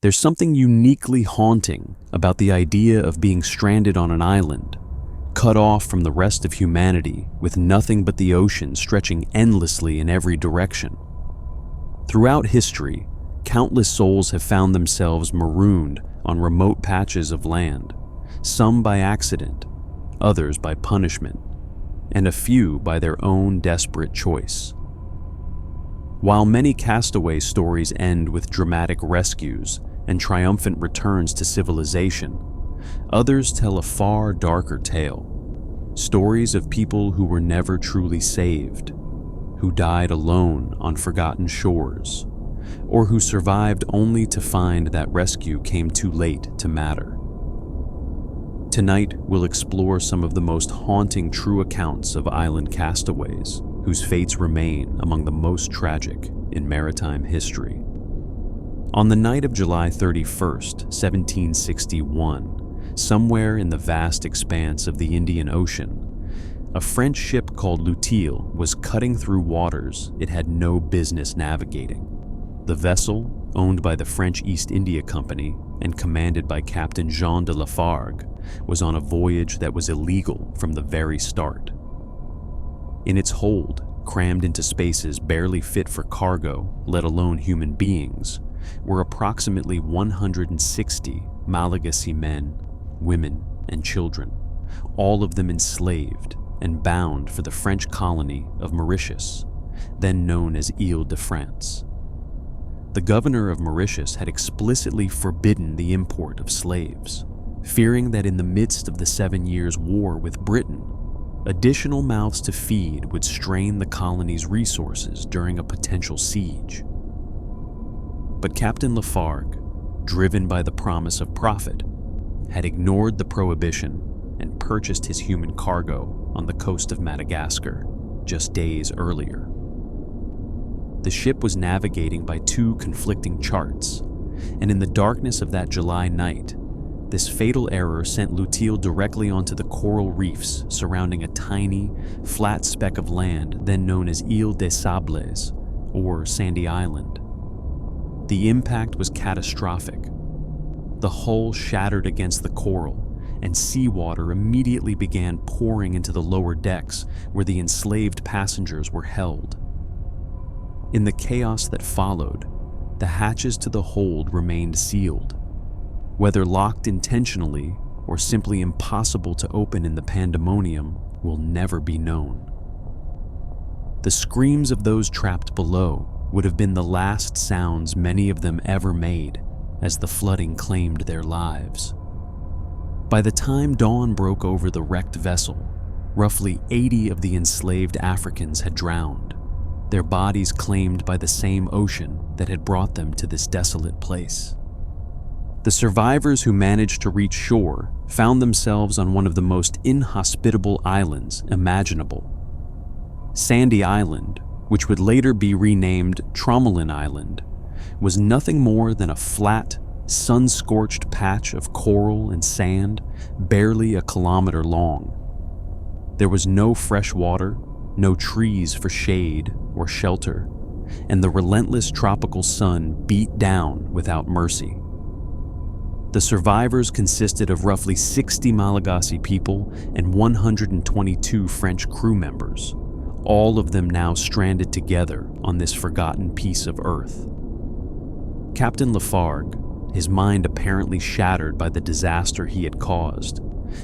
There's something uniquely haunting about the idea of being stranded on an island, cut off from the rest of humanity with nothing but the ocean stretching endlessly in every direction. Throughout history, countless souls have found themselves marooned on remote patches of land, some by accident, others by punishment, and a few by their own desperate choice. While many castaway stories end with dramatic rescues and triumphant returns to civilization, others tell a far darker tale. Stories of people who were never truly saved, who died alone on forgotten shores, or who survived only to find that rescue came too late to matter. Tonight, we'll explore some of the most haunting true accounts of island castaways, whose fates remain among the most tragic in maritime history. On the night of July 31st, 1761, somewhere in the vast expanse of the Indian Ocean, a French ship called l'Utile was cutting through waters it had no business navigating. The vessel, owned by the French East India Company and commanded by Captain Jean de Lafargue, was on a voyage that was illegal from the very start. In its hold, crammed into spaces barely fit for cargo, let alone human beings, were approximately 160 Malagasy men, women, and children, all of them enslaved and bound for the French colony of Mauritius, then known as Ile de France. The governor of Mauritius had explicitly forbidden the import of slaves, fearing that in the midst of the 7 Years' War with Britain, additional mouths to feed would strain the colony's resources during a potential siege. But Captain Lafargue, driven by the promise of profit, had ignored the prohibition and purchased his human cargo on the coast of Madagascar just days earlier. The ship was navigating by two conflicting charts, and in the darkness of that July night, this fatal error sent l'Utile directly onto the coral reefs surrounding a tiny, flat speck of land then known as Ile des Sables, or Sandy Island. The impact was catastrophic. The hull shattered against the coral, and seawater immediately began pouring into the lower decks where the enslaved passengers were held. In the chaos that followed, the hatches to the hold remained sealed. Whether locked intentionally or simply impossible to open in the pandemonium will never be known. The screams of those trapped below would have been the last sounds many of them ever made as the flooding claimed their lives. By the time dawn broke over the wrecked vessel, roughly 80 of the enslaved Africans had drowned, their bodies claimed by the same ocean that had brought them to this desolate place. The survivors who managed to reach shore found themselves on one of the most inhospitable islands imaginable. Sandy Island, which would later be renamed Tromelin Island, was nothing more than a flat, sun-scorched patch of coral and sand barely a kilometer long. There was no fresh water, no trees for shade or shelter, and the relentless tropical sun beat down without mercy. The survivors consisted of roughly 60 Malagasy people and 122 French crew members, all of them now stranded together on this forgotten piece of earth. Captain Lafargue, his mind apparently shattered by the disaster he had caused,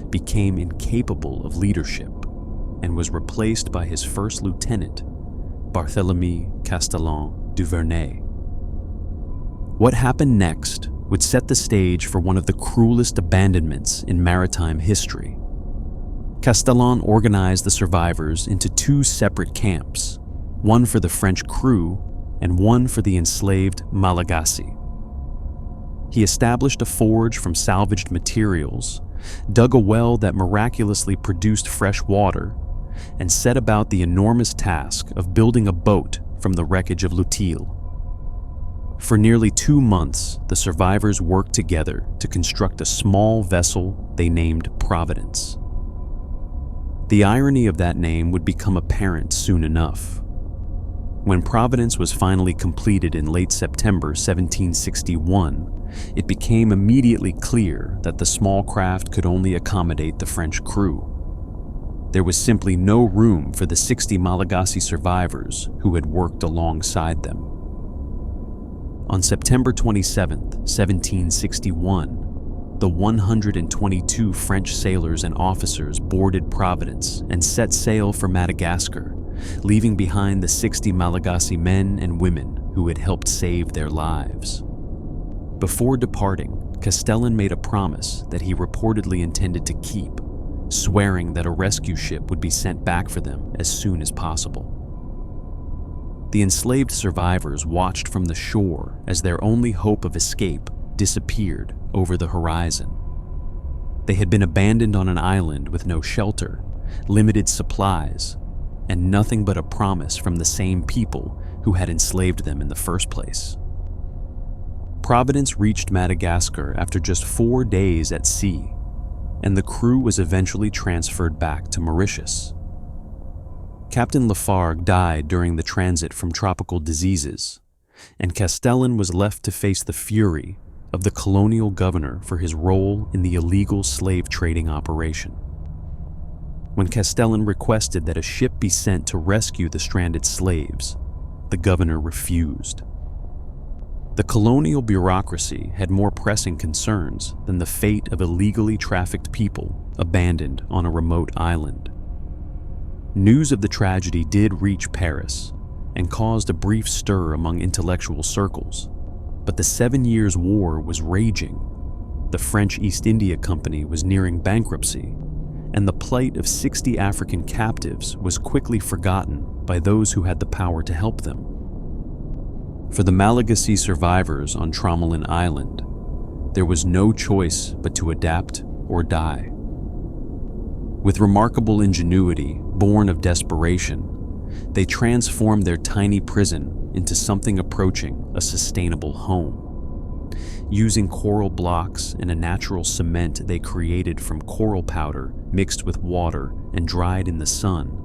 became incapable of leadership and was replaced by his first lieutenant, Barthélemy Castellan Duvernay. What happened next would set the stage for one of the cruelest abandonments in maritime history. Castellan organized the survivors into two separate camps, one for the French crew and one for the enslaved Malagasy. He established a forge from salvaged materials, dug a well that miraculously produced fresh water, and set about the enormous task of building a boat from the wreckage of l'Utile. For nearly 2 months, the survivors worked together to construct a small vessel they named Providence. The irony of that name would become apparent soon enough. When Providence was finally completed in late September 1761, it became immediately clear that the small craft could only accommodate the French crew. There was simply no room for the 60 Malagasy survivors who had worked alongside them. On September 27, 1761, the 122 French sailors and officers boarded Providence and set sail for Madagascar, leaving behind the 60 Malagasy men and women who had helped save their lives. Before departing, Castellan made a promise that he reportedly intended to keep, swearing that a rescue ship would be sent back for them as soon as possible. The enslaved survivors watched from the shore as their only hope of escape disappeared over the horizon. They had been abandoned on an island with no shelter, limited supplies, and nothing but a promise from the same people who had enslaved them in the first place. Providence reached Madagascar after just 4 days at sea, and the crew was eventually transferred back to Mauritius. Captain Lafargue died during the transit from tropical diseases, and Castellan was left to face the fury of the colonial governor for his role in the illegal slave trading operation. When Castellan requested that a ship be sent to rescue the stranded slaves, the governor refused. The colonial bureaucracy had more pressing concerns than the fate of illegally trafficked people abandoned on a remote island. News of the tragedy did reach Paris and caused a brief stir among intellectual circles, but the 7 Years' War was raging. The French East India Company was nearing bankruptcy, and the plight of 60 African captives was quickly forgotten by those who had the power to help them. For the Malagasy survivors on Tromelin Island, there was no choice but to adapt or die. With remarkable ingenuity, born of desperation, they transformed their tiny prison into something approaching a sustainable home. Using coral blocks and a natural cement they created from coral powder mixed with water and dried in the sun,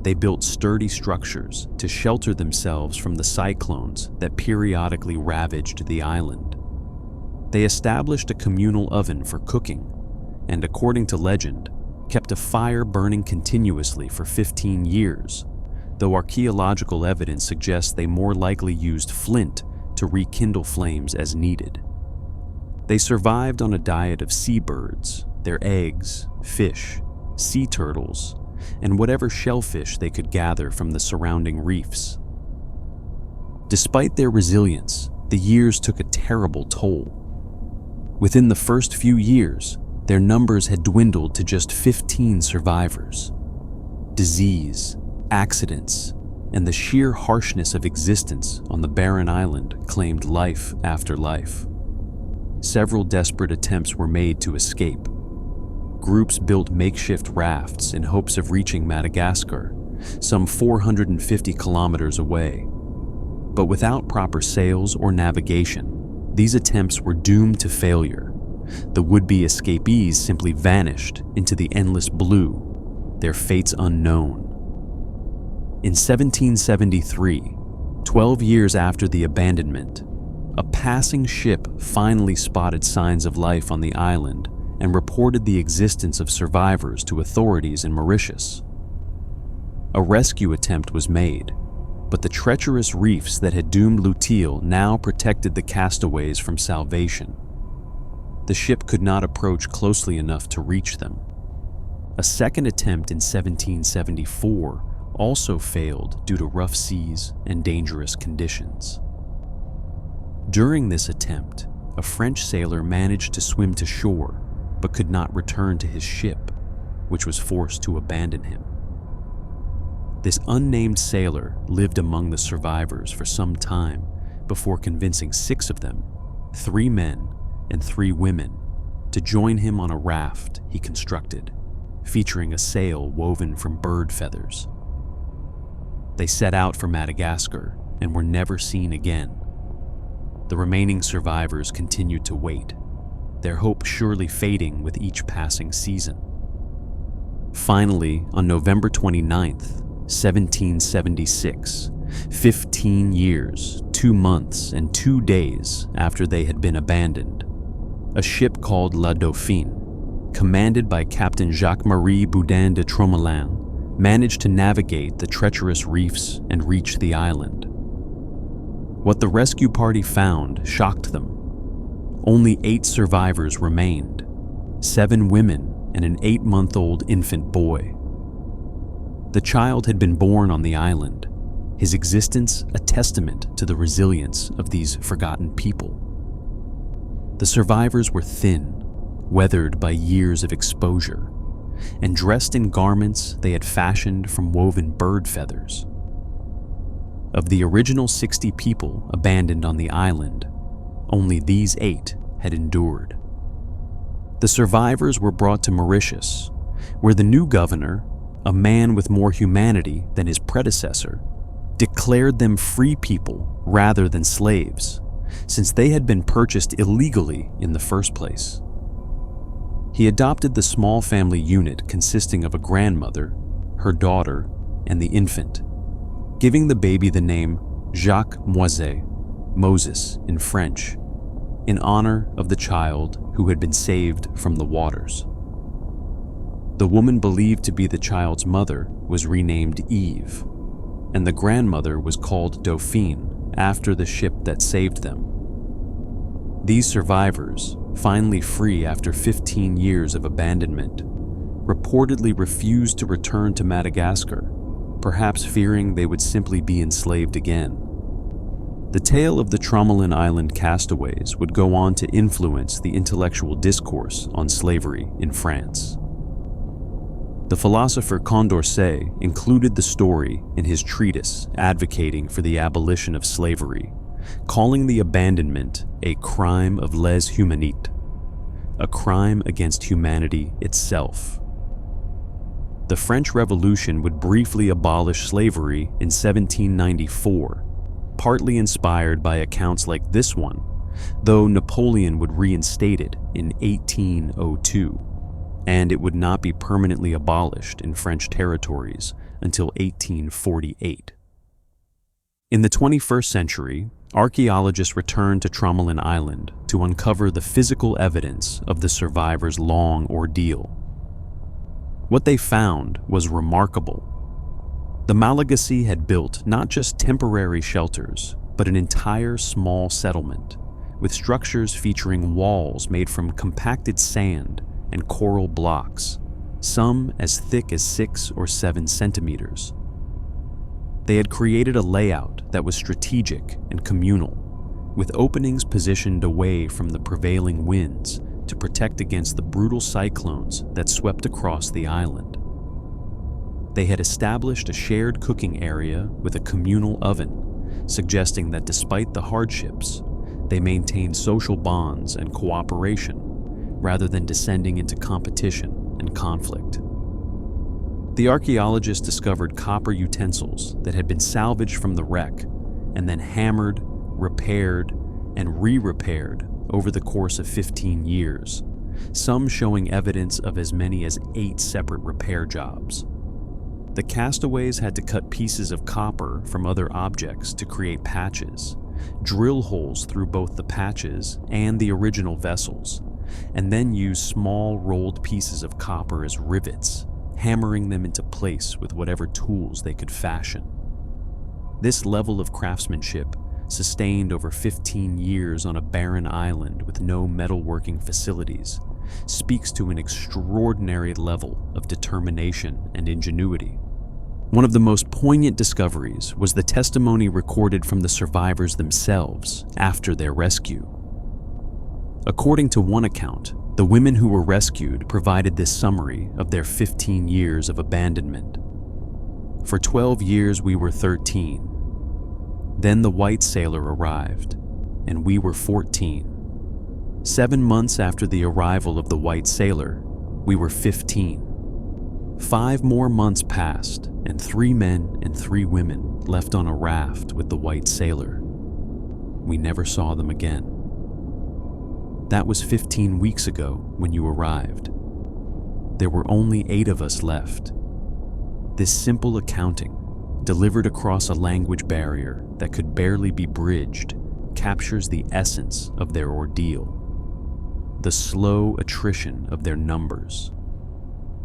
they built sturdy structures to shelter themselves from the cyclones that periodically ravaged the island. They established a communal oven for cooking, and according to legend, kept a fire burning continuously for 15 years, though archaeological evidence suggests they more likely used flint to rekindle flames as needed. They survived on a diet of seabirds, their eggs, fish, sea turtles, and whatever shellfish they could gather from the surrounding reefs. Despite their resilience, the years took a terrible toll. Within the first few years, their numbers had dwindled to just 15 survivors. Disease, accidents, and the sheer harshness of existence on the barren island claimed life after life. Several desperate attempts were made to escape. Groups built makeshift rafts in hopes of reaching Madagascar, some 450 kilometers away. But without proper sails or navigation, these attempts were doomed to failure. The would-be escapees simply vanished into the endless blue, their fates unknown. In 1773, 12 years after the abandonment, a passing ship finally spotted signs of life on the island and reported the existence of survivors to authorities in Mauritius. A rescue attempt was made, but the treacherous reefs that had doomed Luteal now protected the castaways from salvation. The ship could not approach closely enough to reach them. A second attempt in 1774 also failed due to rough seas and dangerous conditions. During this attempt, a French sailor managed to swim to shore but could not return to his ship, which was forced to abandon him. This unnamed sailor lived among the survivors for some time before convincing 6 of them, 3 men and 3 women, to join him on a raft he constructed, featuring a sail woven from bird feathers. They set out for Madagascar and were never seen again. The remaining survivors continued to wait, their hope surely fading with each passing season. Finally, on November 29th, 1776, 15 years, 2 months, and 2 days after they had been abandoned, a ship called La Dauphine, commanded by Captain Jacques-Marie Boudin de Tromelin, managed to navigate the treacherous reefs and reach the island. What the rescue party found shocked them. Only 8 survivors remained, 7 women and an 8-month-old infant boy. The child had been born on the island, his existence a testament to the resilience of these forgotten people. The survivors were thin, weathered by years of exposure, and dressed in garments they had fashioned from woven bird feathers. Of the original 60 people abandoned on the island, only these 8 had endured. The survivors were brought to Mauritius, where the new governor, a man with more humanity than his predecessor, declared them free people rather than slaves, since they had been purchased illegally in the first place. He adopted the small family unit consisting of a grandmother, her daughter, and the infant, giving the baby the name Jacques Moise, Moses in French, in honor of the child who had been saved from the waters. The woman believed to be the child's mother was renamed Eve, and the grandmother was called Dauphine after the ship that saved them. These survivors, finally free after 15 years of abandonment, reportedly refused to return to Madagascar, perhaps fearing they would simply be enslaved again. The tale of the Tromelin Island castaways would go on to influence the intellectual discourse on slavery in France. The philosopher Condorcet included the story in his treatise advocating for the abolition of slavery, calling the abandonment a crime of lèse humanité, a crime against humanity itself. The French Revolution would briefly abolish slavery in 1794, partly inspired by accounts like this one, though Napoleon would reinstate it in 1802, and it would not be permanently abolished in French territories until 1848. In the 21st century, archaeologists returned to Tromelin Island to uncover the physical evidence of the survivors' long ordeal. What they found was remarkable. The Malagasy had built not just temporary shelters, but an entire small settlement, with structures featuring walls made from compacted sand and coral blocks, some as thick as 6 or 7 centimeters. They had created a layout that was strategic and communal, with openings positioned away from the prevailing winds to protect against the brutal cyclones that swept across the island. They had established a shared cooking area with a communal oven, suggesting that despite the hardships, they maintained social bonds and cooperation rather than descending into competition and conflict. The archaeologists discovered copper utensils that had been salvaged from the wreck and then hammered, repaired, and re-repaired over the course of 15 years, some showing evidence of as many as 8 separate repair jobs. The castaways had to cut pieces of copper from other objects to create patches, drill holes through both the patches and the original vessels, and then use small rolled pieces of copper as rivets, hammering them into place with whatever tools they could fashion. This level of craftsmanship, sustained over 15 years on a barren island with no metalworking facilities, speaks to an extraordinary level of determination and ingenuity. One of the most poignant discoveries was the testimony recorded from the survivors themselves after their rescue. According to one account, the women who were rescued provided this summary of their 15 years of abandonment. For 12 years we were 13. Then the white sailor arrived, and we were 14. 7 months after the arrival of the white sailor, we were 15. 5 more months passed, and 3 men and 3 women left on a raft with the white sailor. We never saw them again. That was 15 weeks ago when you arrived. There were only 8 of us left. This simple accounting, delivered across a language barrier that could barely be bridged, captures the essence of their ordeal. The slow attrition of their numbers.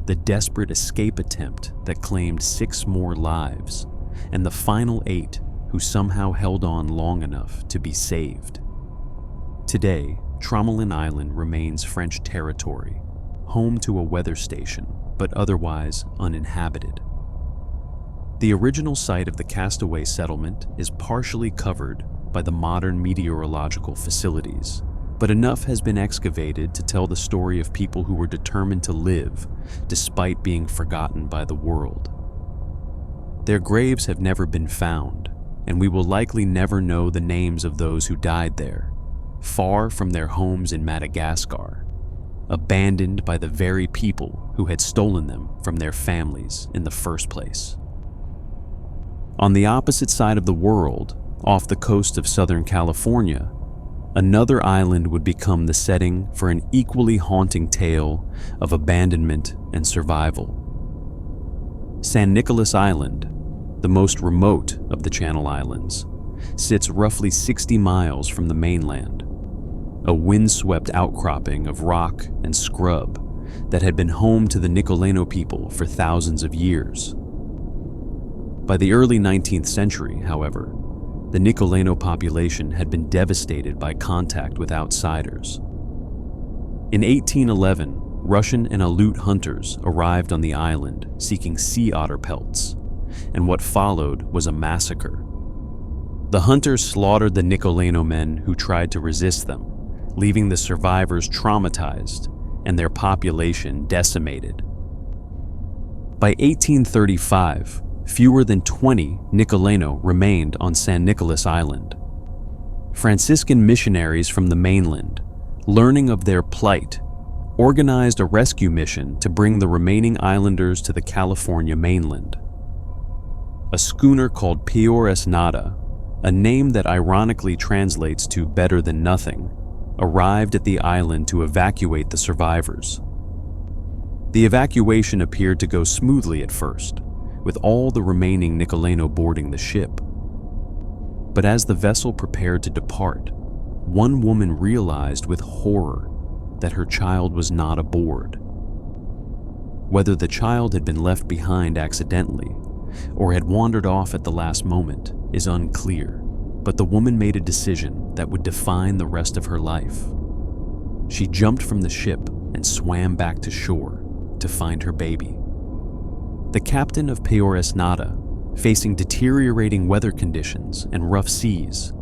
The desperate escape attempt that claimed 6 more lives, and the final 8 who somehow held on long enough to be saved. Today, Tromelin Island remains French territory, home to a weather station, but otherwise uninhabited. The original site of the Castaway settlement is partially covered by the modern meteorological facilities, but enough has been excavated to tell the story of people who were determined to live despite being forgotten by the world. Their graves have never been found, and we will likely never know the names of those who died there, far from their homes in Madagascar, abandoned by the very people who had stolen them from their families in the first place. On the opposite side of the world, off the coast of Southern California, another island would become the setting for an equally haunting tale of abandonment and survival. San Nicolas Island, the most remote of the Channel Islands, sits roughly 60 miles from the mainland, a windswept outcropping of rock and scrub that had been home to the Nicoleno people for thousands of years. By the early 19th century, however, the Nicoleno population had been devastated by contact with outsiders. In 1811, Russian and Aleut hunters arrived on the island seeking sea otter pelts, and what followed was a massacre. The hunters slaughtered the Nicoleno men who tried to resist them, leaving the survivors traumatized and their population decimated. By 1835, fewer than 20 Nicoleno remained on San Nicolas Island. Franciscan missionaries from the mainland, learning of their plight, organized a rescue mission to bring the remaining islanders to the California mainland. A schooner called Piores Nada, a name that ironically translates to better than nothing, arrived at the island to evacuate the survivors. The evacuation appeared to go smoothly at first, with all the remaining Nicoleno boarding the ship. But as the vessel prepared to depart, one woman realized with horror that her child was not aboard. Whether the child had been left behind accidentally or had wandered off at the last moment is unclear, but the woman made a decision that would define the rest of her life. She jumped from the ship and swam back to shore to find her baby. The captain of Piores Nada, facing deteriorating weather conditions and rough seas,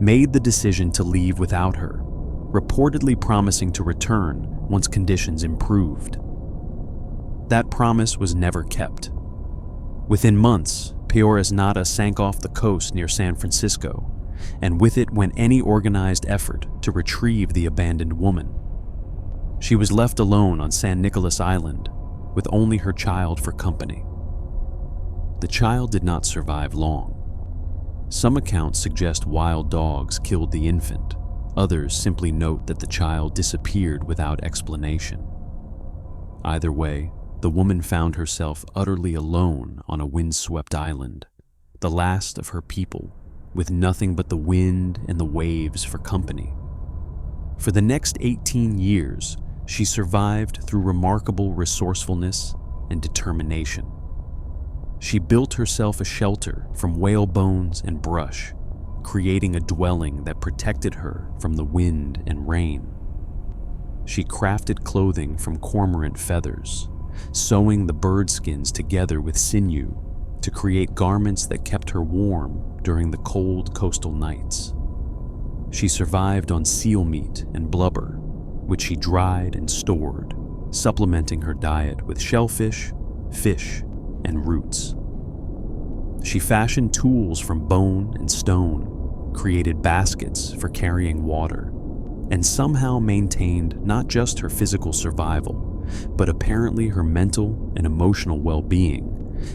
made the decision to leave without her, reportedly promising to return once conditions improved. That promise was never kept. Within months, Piores Nada sank off the coast near San Francisco, and with it went any organized effort to retrieve the abandoned woman. She was left alone on San Nicolas Island, with only her child for company. The child did not survive long. Some accounts suggest wild dogs killed the infant. Others simply note that the child disappeared without explanation. Either way, the woman found herself utterly alone on a windswept island, the last of her people, with nothing but the wind and the waves for company. For the next 18 years, she survived through remarkable resourcefulness and determination. She built herself a shelter from whale bones and brush, creating a dwelling that protected her from the wind and rain. She crafted clothing from cormorant feathers, sewing the bird skins together with sinew to create garments that kept her warm during the cold coastal nights. She survived on seal meat and blubber, which she dried and stored, supplementing her diet with shellfish, fish, and roots. She fashioned tools from bone and stone, created baskets for carrying water, and somehow maintained not just her physical survival, but apparently her mental and emotional well-being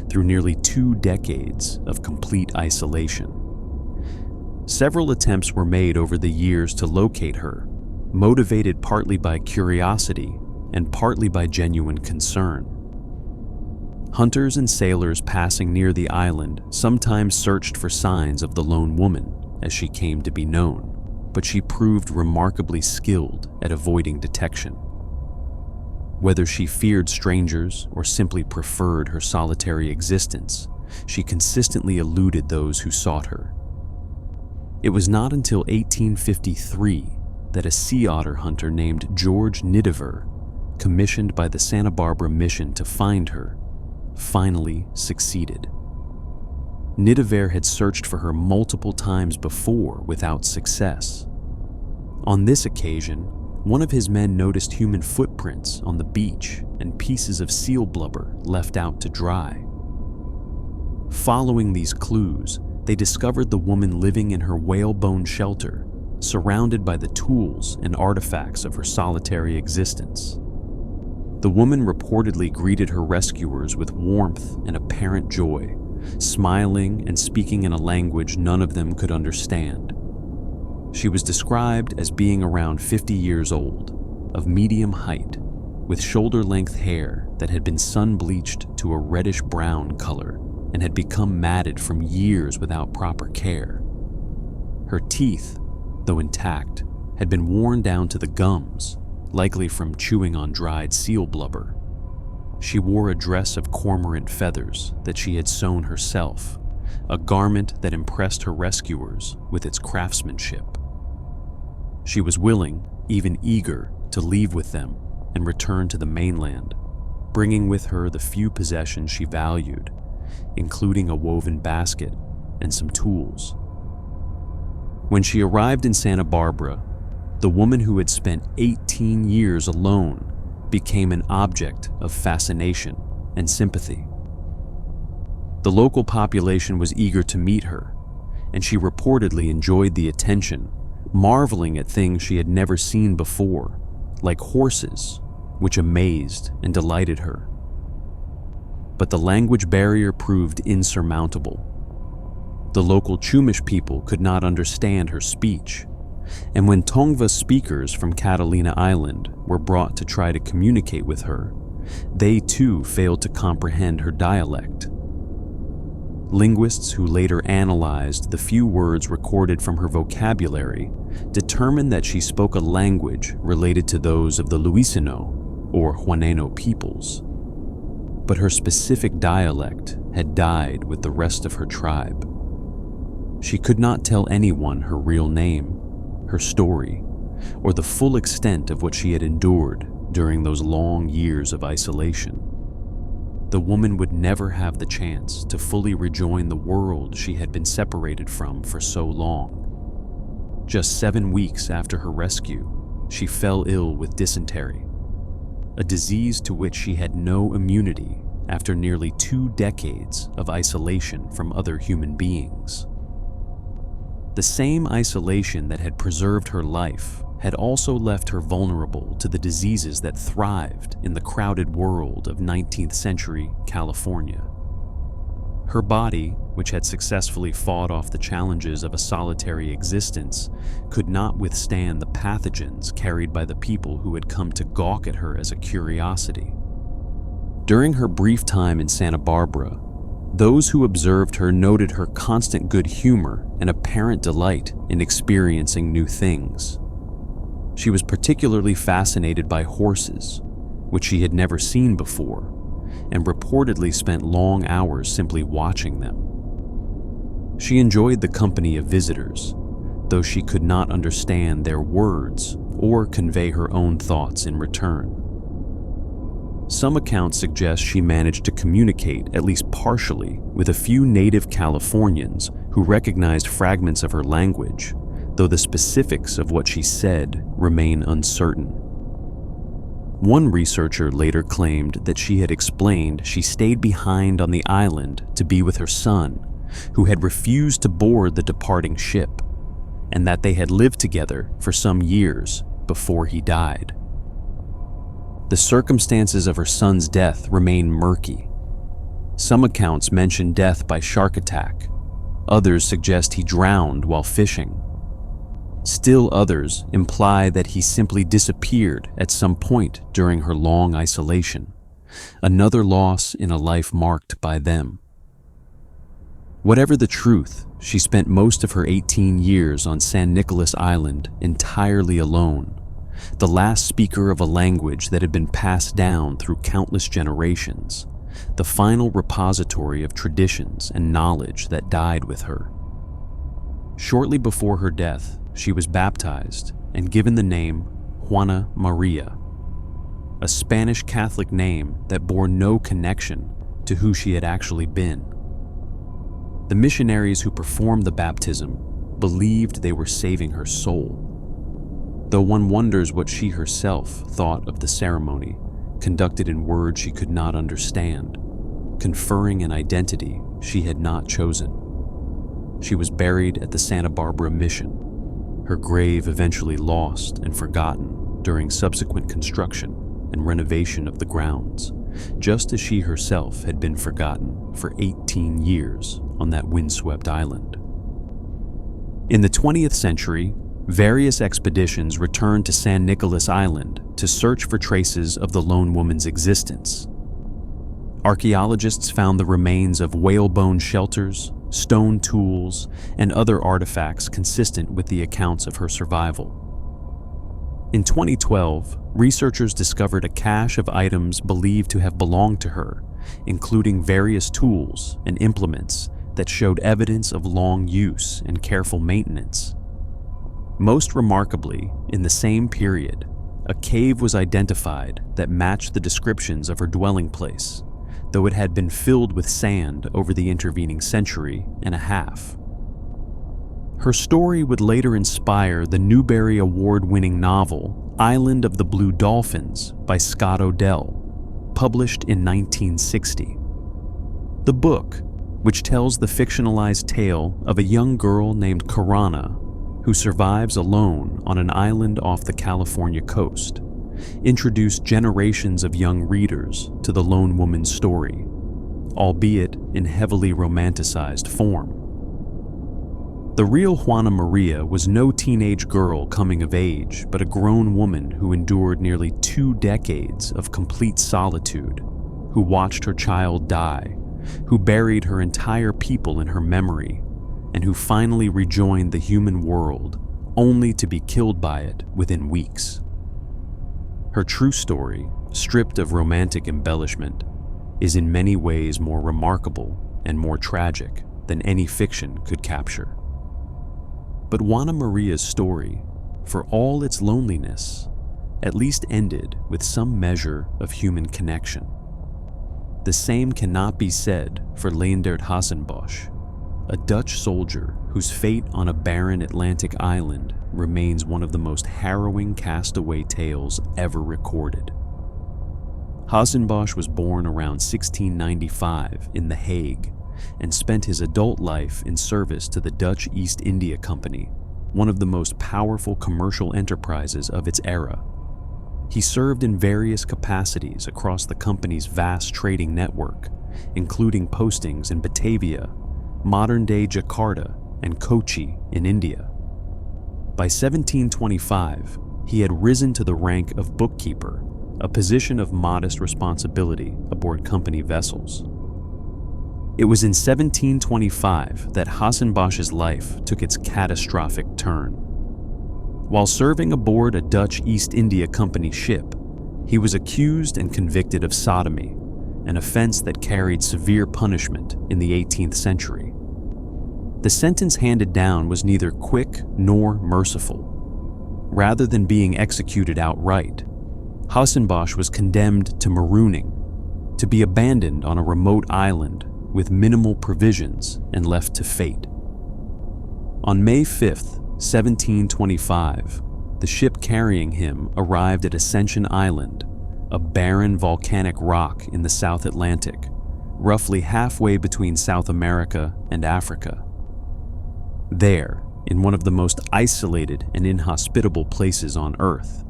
through nearly 2 decades of complete isolation. Several attempts were made over the years to locate her, motivated partly by curiosity and partly by genuine concern. Hunters and sailors passing near the island sometimes searched for signs of the lone woman, as she came to be known, but she proved remarkably skilled at avoiding detection. Whether she feared strangers or simply preferred her solitary existence, she consistently eluded those who sought her. It was not until 1853 that a sea otter hunter named George Nicolas, commissioned by the Santa Barbara mission to find her, finally succeeded. Nicolas had searched for her multiple times before without success. On this occasion, one of his men noticed human footprints on the beach and pieces of seal blubber left out to dry. Following these clues, they discovered the woman living in her whalebone shelter, surrounded by the tools and artifacts of her solitary existence. The woman reportedly greeted her rescuers with warmth and apparent joy, smiling and speaking in a language none of them could understand. She was described as being around 50 years old, of medium height, with shoulder-length hair that had been sun-bleached to a reddish-brown color and had become matted from years without proper care. Her teeth, though intact, had been worn down to the gums, likely from chewing on dried seal blubber. She wore a dress of cormorant feathers that she had sewn herself, a garment that impressed her rescuers with its craftsmanship. She was willing, even eager, to leave with them and return to the mainland, bringing with her the few possessions she valued, including a woven basket and some tools. When she arrived in Santa Barbara, the woman who had spent 18 years alone became an object of fascination and sympathy. The local population was eager to meet her, and she reportedly enjoyed the attention, marveling at things she had never seen before, like horses, which amazed and delighted her. But the language barrier proved insurmountable. The local Chumash people could not understand her speech, and when Tongva speakers from Catalina Island were brought to try to communicate with her, they too failed to comprehend her dialect. Linguists who later analyzed the few words recorded from her vocabulary determined that she spoke a language related to those of the Luiseno, or Juaneno peoples. But her specific dialect had died with the rest of her tribe. She could not tell anyone her real name, her story, or the full extent of what she had endured during those long years of isolation. The woman would never have the chance to fully rejoin the world she had been separated from for so long. Just 7 weeks after her rescue, she fell ill with dysentery, a disease to which she had no immunity after nearly 2 decades of isolation from other human beings. The same isolation that had preserved her life had also left her vulnerable to the diseases that thrived in the crowded world of 19th century California. Her body, which had successfully fought off the challenges of a solitary existence, could not withstand the pathogens carried by the people who had come to gawk at her as a curiosity. During her brief time in Santa Barbara, those who observed her noted her constant good humor and apparent delight in experiencing new things. She was particularly fascinated by horses, which she had never seen before, and reportedly spent long hours simply watching them. She enjoyed the company of visitors, though she could not understand their words or convey her own thoughts in return. Some accounts suggest she managed to communicate, at least partially, with a few native Californians who recognized fragments of her language, though the specifics of what she said remain uncertain. One researcher later claimed that she had explained she stayed behind on the island to be with her son, who had refused to board the departing ship, and that they had lived together for some years before he died. The circumstances of her son's death remain murky. Some accounts mention death by shark attack. Others suggest he drowned while fishing. Still others imply that he simply disappeared at some point during her long isolation, another loss in a life marked by them. Whatever the truth, she spent most of her 18 years on Nicolas Island entirely alone, the last speaker of a language that had been passed down through countless generations, the final repository of traditions and knowledge that died with her. Shortly before her death, she was baptized and given the name Juana Maria, a Spanish Catholic name that bore no connection to who she had actually been. The missionaries who performed the baptism believed they were saving her soul, though one wonders what she herself thought of the ceremony, conducted in words she could not understand, conferring an identity she had not chosen. She was buried at the Santa Barbara Mission, her grave eventually lost and forgotten during subsequent construction and renovation of the grounds, just as she herself had been forgotten for 18 years on that windswept island. In the 20th century, various expeditions returned to San Nicolas Island to search for traces of the lone woman's existence. Archaeologists found the remains of whalebone shelters, stone tools, and other artifacts consistent with the accounts of her survival. In 2012, researchers discovered a cache of items believed to have belonged to her, including various tools and implements that showed evidence of long use and careful maintenance. Most remarkably, in the same period, a cave was identified that matched the descriptions of her dwelling place, though it had been filled with sand over the intervening century and a half. Her story would later inspire the Newbery Award-winning novel Island of the Blue Dolphins by Scott Odell, published in 1960. The book, which tells the fictionalized tale of a young girl named Karana who survives alone on an island off the California coast, introduced generations of young readers to the lone woman's story, albeit in heavily romanticized form. The real Juana Maria was no teenage girl coming of age, but a grown woman who endured nearly 2 decades of complete solitude, who watched her child die, who buried her entire people in her memory, and who finally rejoined the human world, only to be killed by it within weeks. Her true story, stripped of romantic embellishment, is in many ways more remarkable and more tragic than any fiction could capture. But Juana Maria's story, for all its loneliness, at least ended with some measure of human connection. The same cannot be said for Leendert Hassenbosch, a Dutch soldier whose fate on a barren Atlantic island remains one of the most harrowing castaway tales ever recorded. Hassenbosch was born around 1695 in The Hague and spent his adult life in service to the Dutch East India Company, one of the most powerful commercial enterprises of its era. He served in various capacities across the company's vast trading network, including postings in Batavia, modern-day Jakarta, and Kochi in India. By 1725, he had risen to the rank of bookkeeper, a position of modest responsibility aboard company vessels. It was in 1725 that Hassenbosch's life took its catastrophic turn. While serving aboard a Dutch East India Company ship, he was accused and convicted of sodomy, an offense that carried severe punishment in the 18th century. The sentence handed down was neither quick nor merciful. Rather than being executed outright, Hassenbosch was condemned to marooning, to be abandoned on a remote island with minimal provisions and left to fate. On May 5th, 1725, the ship carrying him arrived at Ascension Island, a barren volcanic rock in the South Atlantic, roughly halfway between South America and Africa. There, in one of the most isolated and inhospitable places on Earth,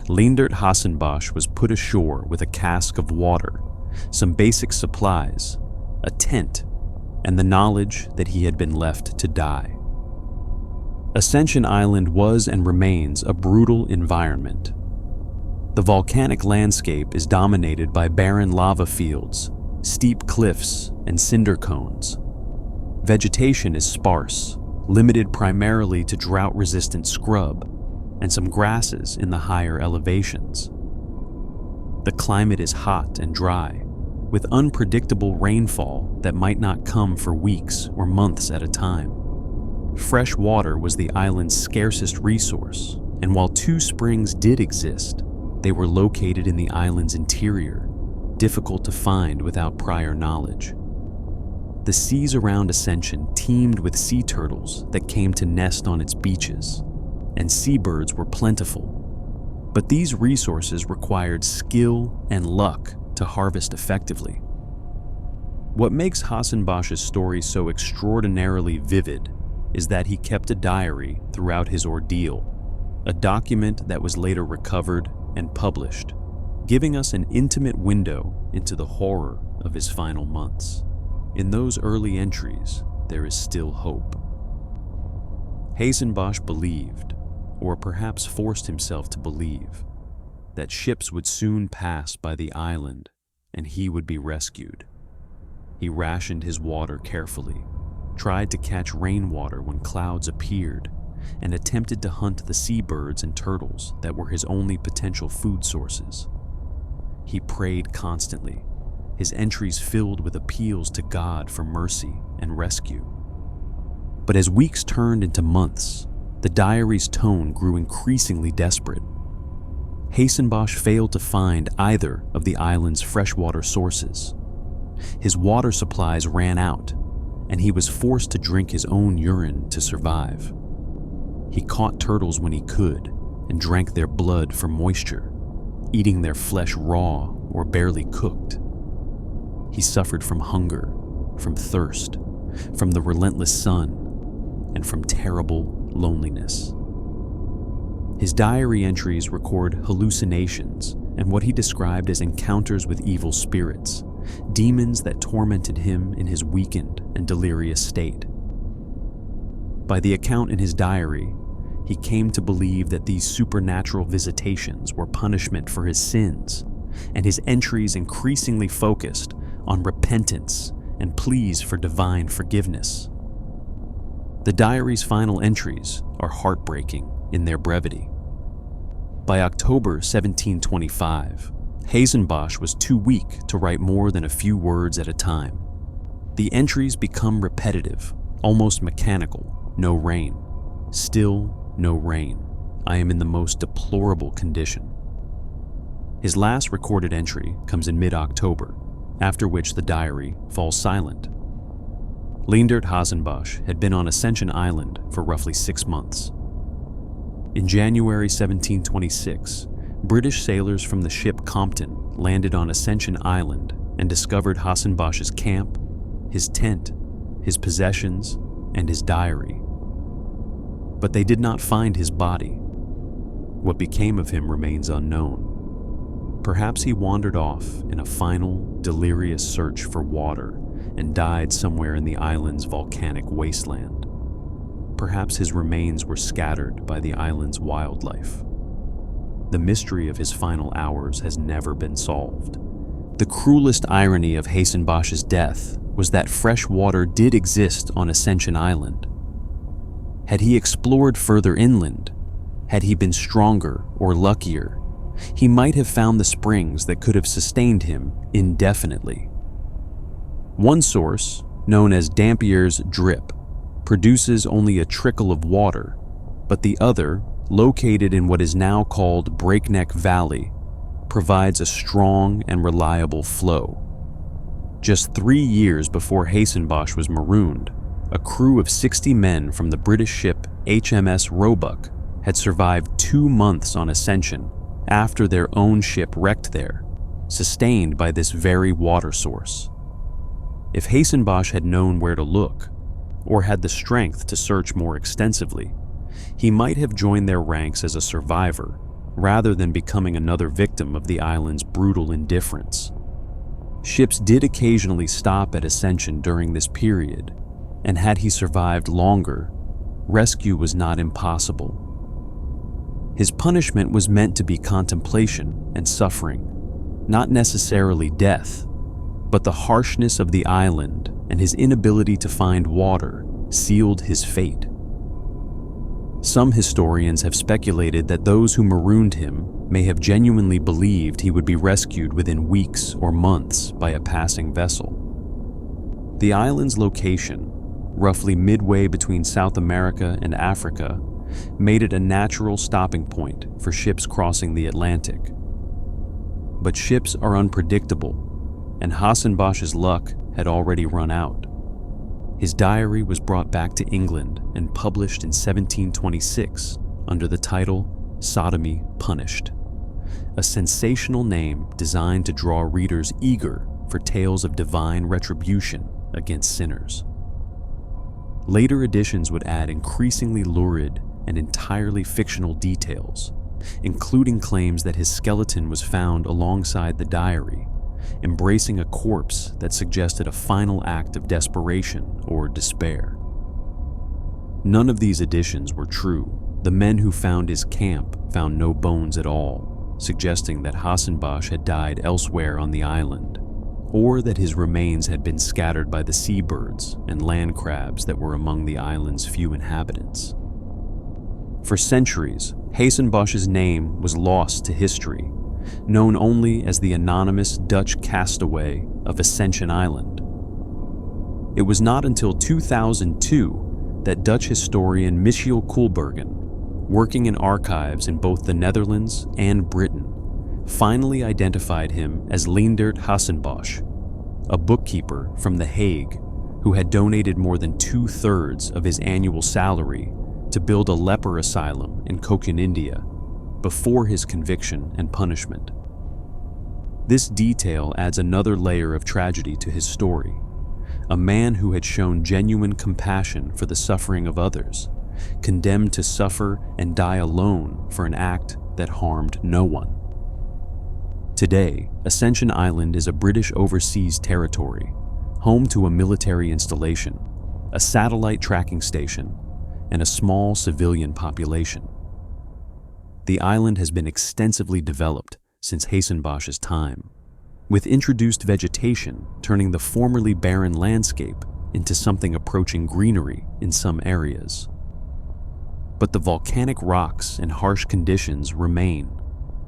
Leendert Hassenbosch was put ashore with a cask of water, some basic supplies, a tent, and the knowledge that he had been left to die. Ascension Island was and remains a brutal environment. The volcanic landscape is dominated by barren lava fields, steep cliffs, and cinder cones. Vegetation is sparse, limited primarily to drought-resistant scrub and some grasses in the higher elevations. The climate is hot and dry, with unpredictable rainfall that might not come for weeks or months at a time. Fresh water was the island's scarcest resource, and while 2 springs did exist, they were located in the island's interior, difficult to find without prior knowledge. The seas around Ascension teemed with sea turtles that came to nest on its beaches, and seabirds were plentiful. But these resources required skill and luck to harvest effectively. What makes Hassanbash's story so extraordinarily vivid is that he kept a diary throughout his ordeal, a document that was later recovered and published, giving us an intimate window into the horror of his final months. In those early entries, there is still hope. Hassanbash believed, or perhaps forced himself to believe, that ships would soon pass by the island and he would be rescued. He rationed his water carefully, tried to catch rainwater when clouds appeared, and attempted to hunt the seabirds and turtles that were his only potential food sources. He prayed constantly, his entries filled with appeals to God for mercy and rescue. But as weeks turned into months, the diary's tone grew increasingly desperate. Hassanbash failed to find either of the island's freshwater sources. His water supplies ran out, and he was forced to drink his own urine to survive. He caught turtles when he could and drank their blood for moisture, eating their flesh raw or barely cooked. He suffered from hunger, from thirst, from the relentless sun, and from terrible loneliness. His diary entries record hallucinations and what he described as encounters with evil spirits, demons that tormented him in his weakened and delirious state. By the account in his diary, he came to believe that these supernatural visitations were punishment for his sins, and his entries increasingly focused on repentance and pleas for divine forgiveness. The diary's final entries are heartbreaking in their brevity. By October 1725, Hassanbash was too weak to write more than a few words at a time. The entries become repetitive, almost mechanical. No rain. Still no rain. I am in the most deplorable condition. His last recorded entry comes in mid-October, after which the diary falls silent. Leendert Hassanbash had been on Ascension Island for roughly 6 months. In January 1726, British sailors from the ship Compton landed on Ascension Island and discovered Hassanbash's camp, his tent, his possessions, and his diary. But they did not find his body. What became of him remains unknown. Perhaps he wandered off in a final, delirious search for water and died somewhere in the island's volcanic wasteland. Perhaps his remains were scattered by the island's wildlife. The mystery of his final hours has never been solved. The cruelest irony of Hassanbash's death was that fresh water did exist on Ascension Island. Had he explored further inland, had he been stronger or luckier, he might have found the springs that could have sustained him indefinitely. One source, known as Dampier's Drip, produces only a trickle of water, but the other, located in what is now called Breakneck Valley, provides a strong and reliable flow. Just 3 years before Hassanbash was marooned, a crew of 60 men from the British ship HMS Roebuck had survived 2 months on Ascension after their own ship wrecked there, sustained by this very water source. If Hassanbash had known where to look, or had the strength to search more extensively, he might have joined their ranks as a survivor, rather than becoming another victim of the island's brutal indifference. Ships did occasionally stop at Ascension during this period, and had he survived longer, rescue was not impossible. His punishment was meant to be contemplation and suffering, not necessarily death, but the harshness of the island and his inability to find water sealed his fate. Some historians have speculated that those who marooned him may have genuinely believed he would be rescued within weeks or months by a passing vessel. The island's location, roughly midway between South America and Africa, made it a natural stopping point for ships crossing the Atlantic. But ships are unpredictable, and Hassenbosch's luck had already run out. His diary was brought back to England and published in 1726 under the title Sodomy Punished, a sensational name designed to draw readers eager for tales of divine retribution against sinners. Later editions would add increasingly lurid and entirely fictional details, including claims that his skeleton was found alongside the diary, embracing a corpse that suggested a final act of desperation or despair. None of these additions were true. The men who found his camp found no bones at all, suggesting that Hassenbosch had died elsewhere on the island, or that his remains had been scattered by the seabirds and land crabs that were among the island's few inhabitants. For centuries, Hassenbosch's name was lost to history, known only as the anonymous Dutch castaway of Ascension Island. It was not until 2002 that Dutch historian Michiel Koolbergen, working in archives in both the Netherlands and Britain, finally identified him as Leendert Hassenbosch, a bookkeeper from The Hague who had donated more than 2/3 of his annual salary to build a leper asylum in Cochin, India, before his conviction and punishment. This detail adds another layer of tragedy to his story. A man who had shown genuine compassion for the suffering of others, condemned to suffer and die alone for an act that harmed no one. Today, Ascension Island is a British overseas territory, home to a military installation, a satellite tracking station, and a small civilian population. The island has been extensively developed since Hassenbosch's time, with introduced vegetation turning the formerly barren landscape into something approaching greenery in some areas. But the volcanic rocks and harsh conditions remain,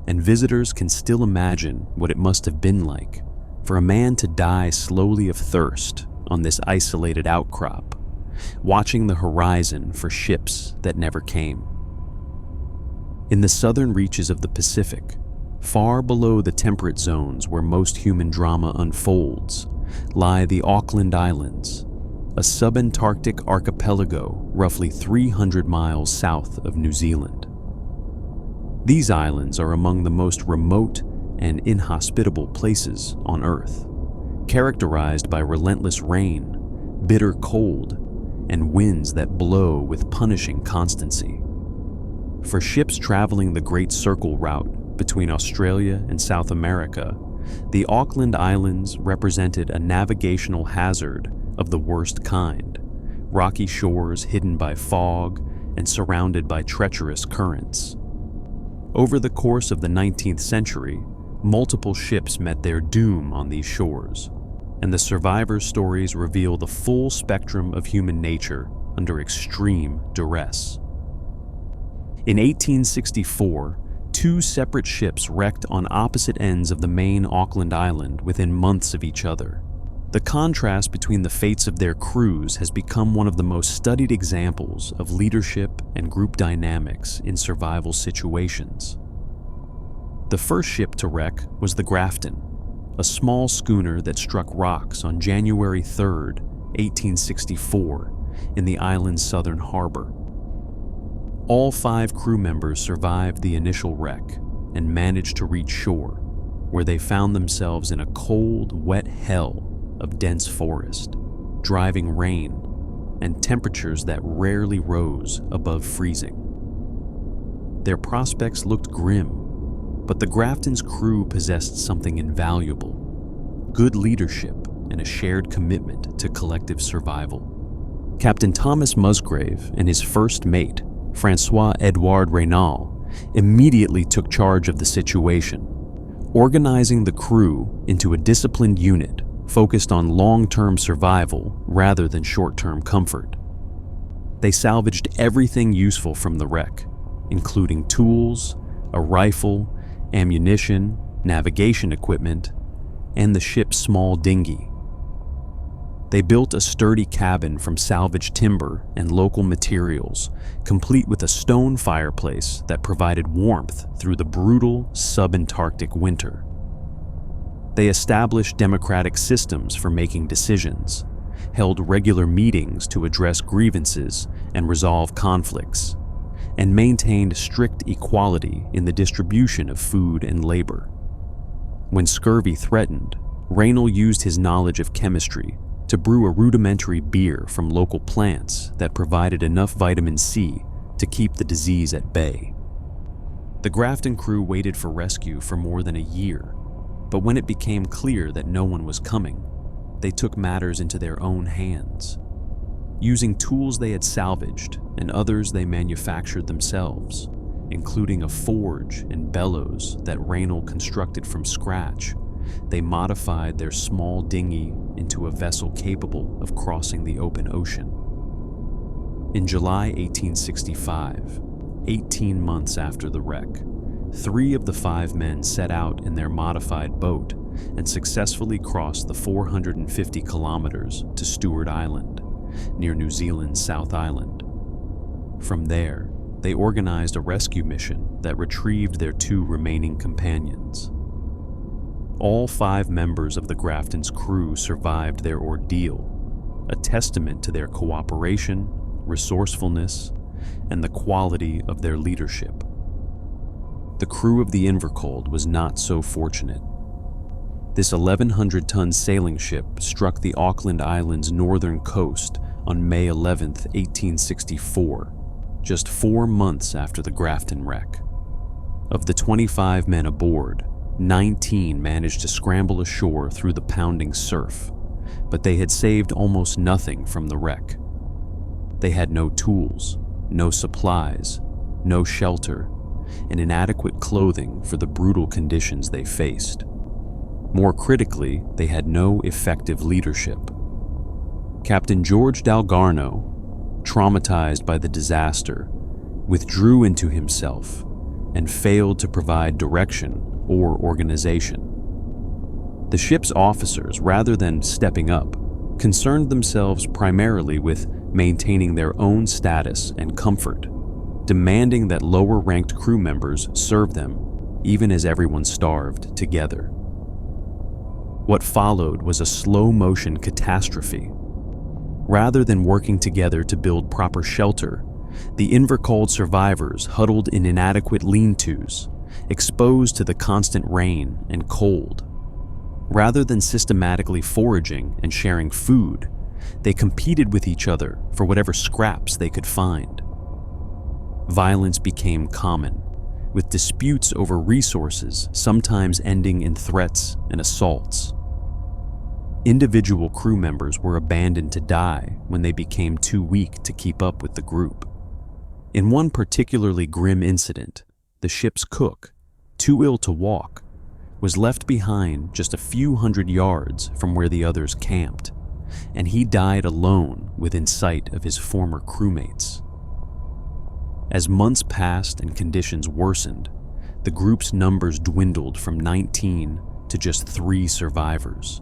and visitors can still imagine what it must have been like for a man to die slowly of thirst on this isolated outcrop, watching the horizon for ships that never came. In the southern reaches of the Pacific, far below the temperate zones where most human drama unfolds, lie the Auckland Islands, a subantarctic archipelago roughly 300 miles south of New Zealand. These islands are among the most remote and inhospitable places on Earth, characterized by relentless rain, bitter cold, and winds that blow with punishing constancy. For ships traveling the Great Circle route between Australia and South America, the Auckland Islands represented a navigational hazard of the worst kind, rocky shores hidden by fog and surrounded by treacherous currents. Over the course of the 19th century, multiple ships met their doom on these shores, and the survivors' stories reveal the full spectrum of human nature under extreme duress. In 1864, two separate ships wrecked on opposite ends of the main Auckland Island within months of each other. The contrast between the fates of their crews has become one of the most studied examples of leadership and group dynamics in survival situations. The first ship to wreck was the Grafton, a small schooner that struck rocks on January 3, 1864, in the island's southern harbor. All 5 crew members survived the initial wreck and managed to reach shore, where they found themselves in a cold, wet hell of dense forest, driving rain, and temperatures that rarely rose above freezing. Their prospects looked grim, but the Grafton's crew possessed something invaluable: good leadership and a shared commitment to collective survival. Captain Thomas Musgrave and his first mate, Francois Edouard Reynal, immediately took charge of the situation, organizing the crew into a disciplined unit focused on long-term survival rather than short-term comfort. They salvaged everything useful from the wreck, including tools, a rifle, ammunition, navigation equipment, and the ship's small dinghy. They built a sturdy cabin from salvaged timber and local materials, complete with a stone fireplace that provided warmth through the brutal subantarctic winter. They established democratic systems for making decisions, held regular meetings to address grievances and resolve conflicts, and maintained strict equality in the distribution of food and labor. When scurvy threatened, Raynal used his knowledge of chemistry to brew a rudimentary beer from local plants that provided enough vitamin C to keep the disease at bay. The Grafton crew waited for rescue for more than a year, but when it became clear that no one was coming, they took matters into their own hands. Using tools they had salvaged and others they manufactured themselves, including a forge and bellows that Raynal constructed from scratch, they modified their small dinghy into a vessel capable of crossing the open ocean. In July 1865, 18 months after the wreck, 3 of the 5 men set out in their modified boat and successfully crossed the 450 kilometers to Stewart Island, near New Zealand's South Island. From there, they organized a rescue mission that retrieved their 2 remaining companions. All 5 members of the Grafton's crew survived their ordeal, a testament to their cooperation, resourcefulness, and the quality of their leadership. The crew of the Invercold was not so fortunate. This 1,100-ton sailing ship struck the Auckland Islands' northern coast on May 11, 1864, just 4 months after the Grafton wreck. Of the 25 men aboard, 19 managed to scramble ashore through the pounding surf, but they had saved almost nothing from the wreck. They had no tools, no supplies, no shelter, and inadequate clothing for the brutal conditions they faced. More critically, they had no effective leadership. Captain George Dalgarno, traumatized by the disaster, withdrew into himself and failed to provide direction or organization. The ship's officers, rather than stepping up, concerned themselves primarily with maintaining their own status and comfort, demanding that lower-ranked crew members serve them, even as everyone starved together. What followed was a slow-motion catastrophe. Rather than working together to build proper shelter, the Invercold survivors huddled in inadequate lean-tos, exposed to the constant rain and cold. Rather than systematically foraging and sharing food, they competed with each other for whatever scraps they could find. Violence became common, with disputes over resources sometimes ending in threats and assaults. Individual crew members were abandoned to die when they became too weak to keep up with the group. In one particularly grim incident, the ship's cook, too ill to walk, was left behind just a few hundred yards from where the others camped, and he died alone within sight of his former crewmates. As months passed and conditions worsened, the group's numbers dwindled from 19 to just 3 survivors.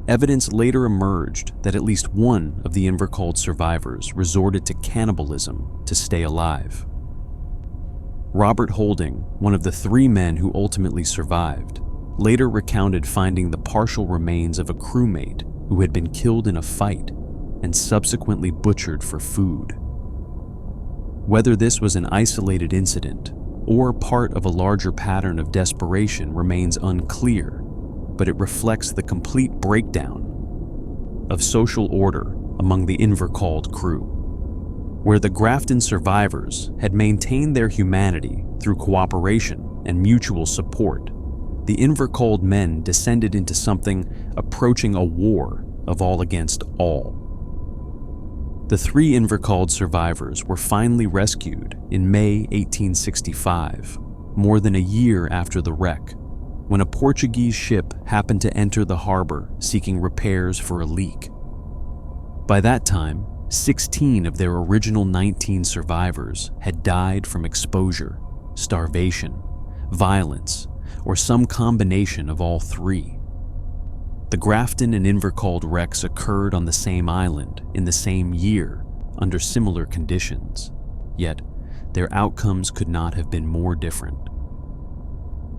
Evidence later emerged that at least one of the Invercold survivors resorted to cannibalism to stay alive. Robert Holding, one of the 3 men who ultimately survived, later recounted finding the partial remains of a crewmate who had been killed in a fight and subsequently butchered for food. Whether this was an isolated incident or part of a larger pattern of desperation remains unclear, but it reflects the complete breakdown of social order among the Invercold crew. Where the Grafton survivors had maintained their humanity through cooperation and mutual support, the Invercold men descended into something approaching a war of all against all. The 3 Invercold survivors were finally rescued in May 1865, more than a year after the wreck, when a Portuguese ship happened to enter the harbor seeking repairs for a leak. By that time, 16 of their original 19 survivors had died from exposure, starvation, violence, or some combination of all three. The Grafton and Invercold wrecks occurred on the same island in the same year under similar conditions, yet their outcomes could not have been more different.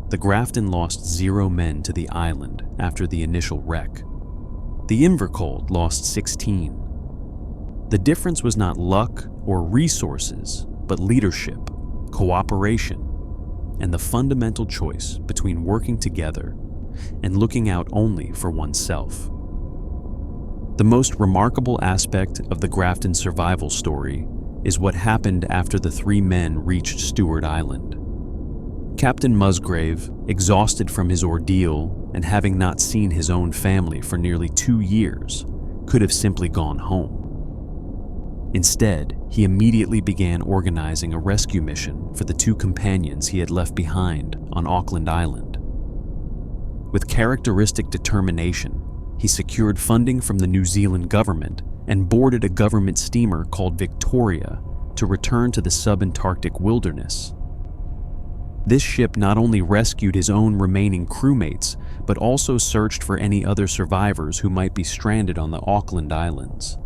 The Grafton lost 0 men to the island after the initial wreck. The Invercold lost 16. The difference was not luck or resources, but leadership, cooperation, and the fundamental choice between working together and looking out only for oneself. The most remarkable aspect of the Grafton survival story is what happened after the 3 men reached Stewart Island. Captain Musgrave, exhausted from his ordeal and having not seen his own family for nearly 2 years, could have simply gone home. Instead, he immediately began organizing a rescue mission for the 2 companions he had left behind on Auckland Island. With characteristic determination, he secured funding from the New Zealand government and boarded a government steamer called Victoria to return to the subantarctic wilderness. This ship not only rescued his own remaining crewmates, but also searched for any other survivors who might be stranded on the Auckland Islands.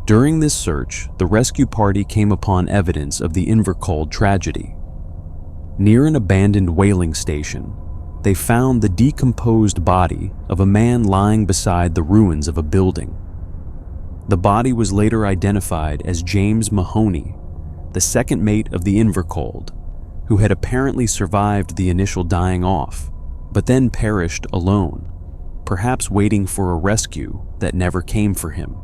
During this search, the rescue party came upon evidence of the Invercold tragedy. Near an abandoned whaling station, they found the decomposed body of a man lying beside the ruins of a building. The body was later identified as James Mahoney, the second mate of the Invercold, who had apparently survived the initial dying off, but then perished alone, perhaps waiting for a rescue that never came for him.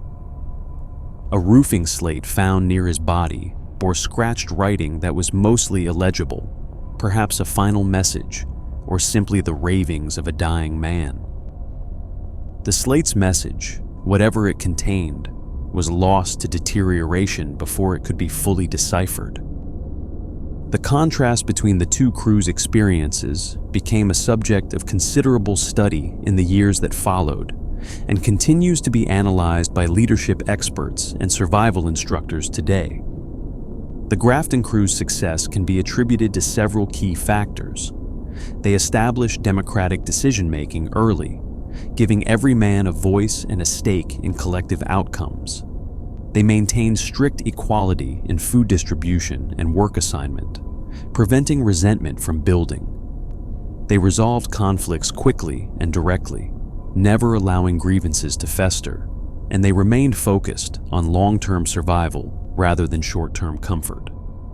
A roofing slate found near his body bore scratched writing that was mostly illegible, perhaps a final message, or simply the ravings of a dying man. The slate's message, whatever it contained, was lost to deterioration before it could be fully deciphered. The contrast between the 2 crews' experiences became a subject of considerable study in the years that followed, and continues to be analyzed by leadership experts and survival instructors today. The Grafton crew's success can be attributed to several key factors. They established democratic decision-making early, giving every man a voice and a stake in collective outcomes. They maintained strict equality in food distribution and work assignment, preventing resentment from building. They resolved conflicts quickly and directly, never allowing grievances to fester, and they remained focused on long-term survival rather than short-term comfort,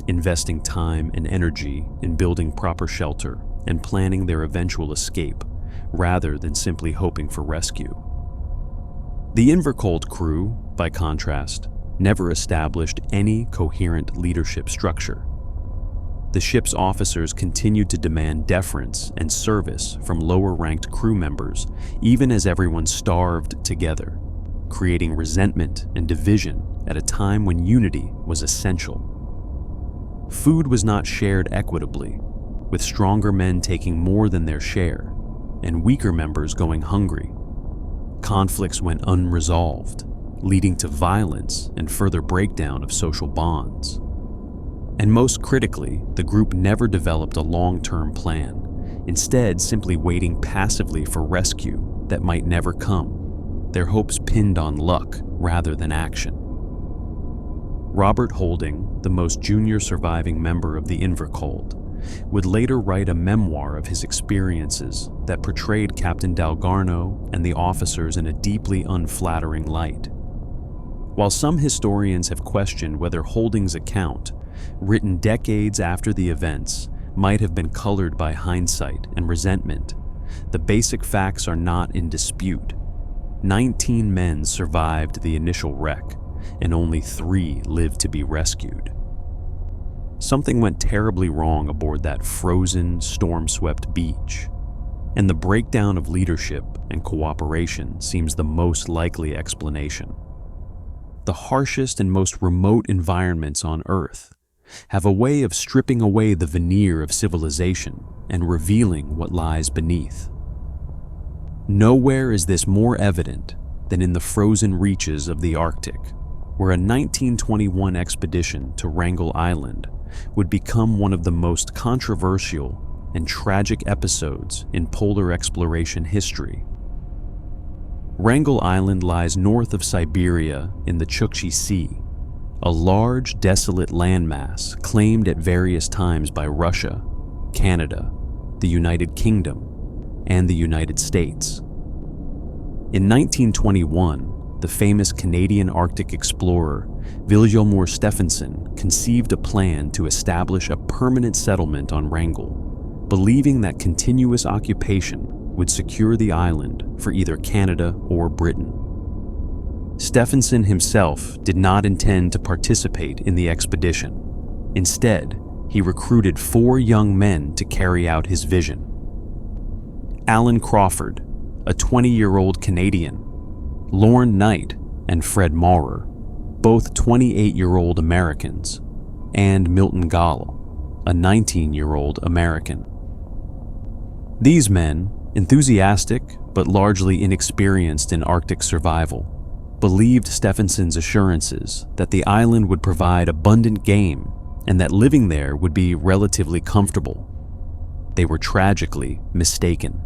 investing time and energy in building proper shelter and planning their eventual escape, rather than simply hoping for rescue. The Invercold crew, by contrast, never established any coherent leadership structure. The ship's officers continued to demand deference and service from lower-ranked crew members, even as everyone starved together, creating resentment and division at a time when unity was essential. Food was not shared equitably, with stronger men taking more than their share, and weaker members going hungry. Conflicts went unresolved, leading to violence and further breakdown of social bonds. And most critically, the group never developed a long-term plan, instead simply waiting passively for rescue that might never come, their hopes pinned on luck rather than action. Robert Holding, the most junior surviving member of the Invercold, would later write a memoir of his experiences that portrayed Captain Dalgarno and the officers in a deeply unflattering light. While some historians have questioned whether Holding's account, written decades after the events, might have been colored by hindsight and resentment, the basic facts are not in dispute. 19 men survived the initial wreck, and only 3 lived to be rescued. Something went terribly wrong aboard that frozen, storm-swept beach, and the breakdown of leadership and cooperation seems the most likely explanation. The harshest and most remote environments on Earth, have a way of stripping away the veneer of civilization and revealing what lies beneath. Nowhere is this more evident than in the frozen reaches of the Arctic, where a 1921 expedition to Wrangel Island would become one of the most controversial and tragic episodes in polar exploration history. Wrangel Island lies north of Siberia in the Chukchi Sea, a large, desolate landmass claimed at various times by Russia, Canada, the United Kingdom, and the United States. In 1921, the famous Canadian Arctic explorer Viljormur Stephenson conceived a plan to establish a permanent settlement on Wrangel, believing that continuous occupation would secure the island for either Canada or Britain. Stephenson himself did not intend to participate in the expedition. Instead, he recruited 4 young men to carry out his vision. Alan Crawford, a 20-year-old Canadian, Lorne Knight and Fred Maurer, both 28-year-old Americans, and Milton Gall, a 19-year-old American. These men, enthusiastic but largely inexperienced in Arctic survival, believed Stephenson's assurances that the island would provide abundant game and that living there would be relatively comfortable. They were tragically mistaken.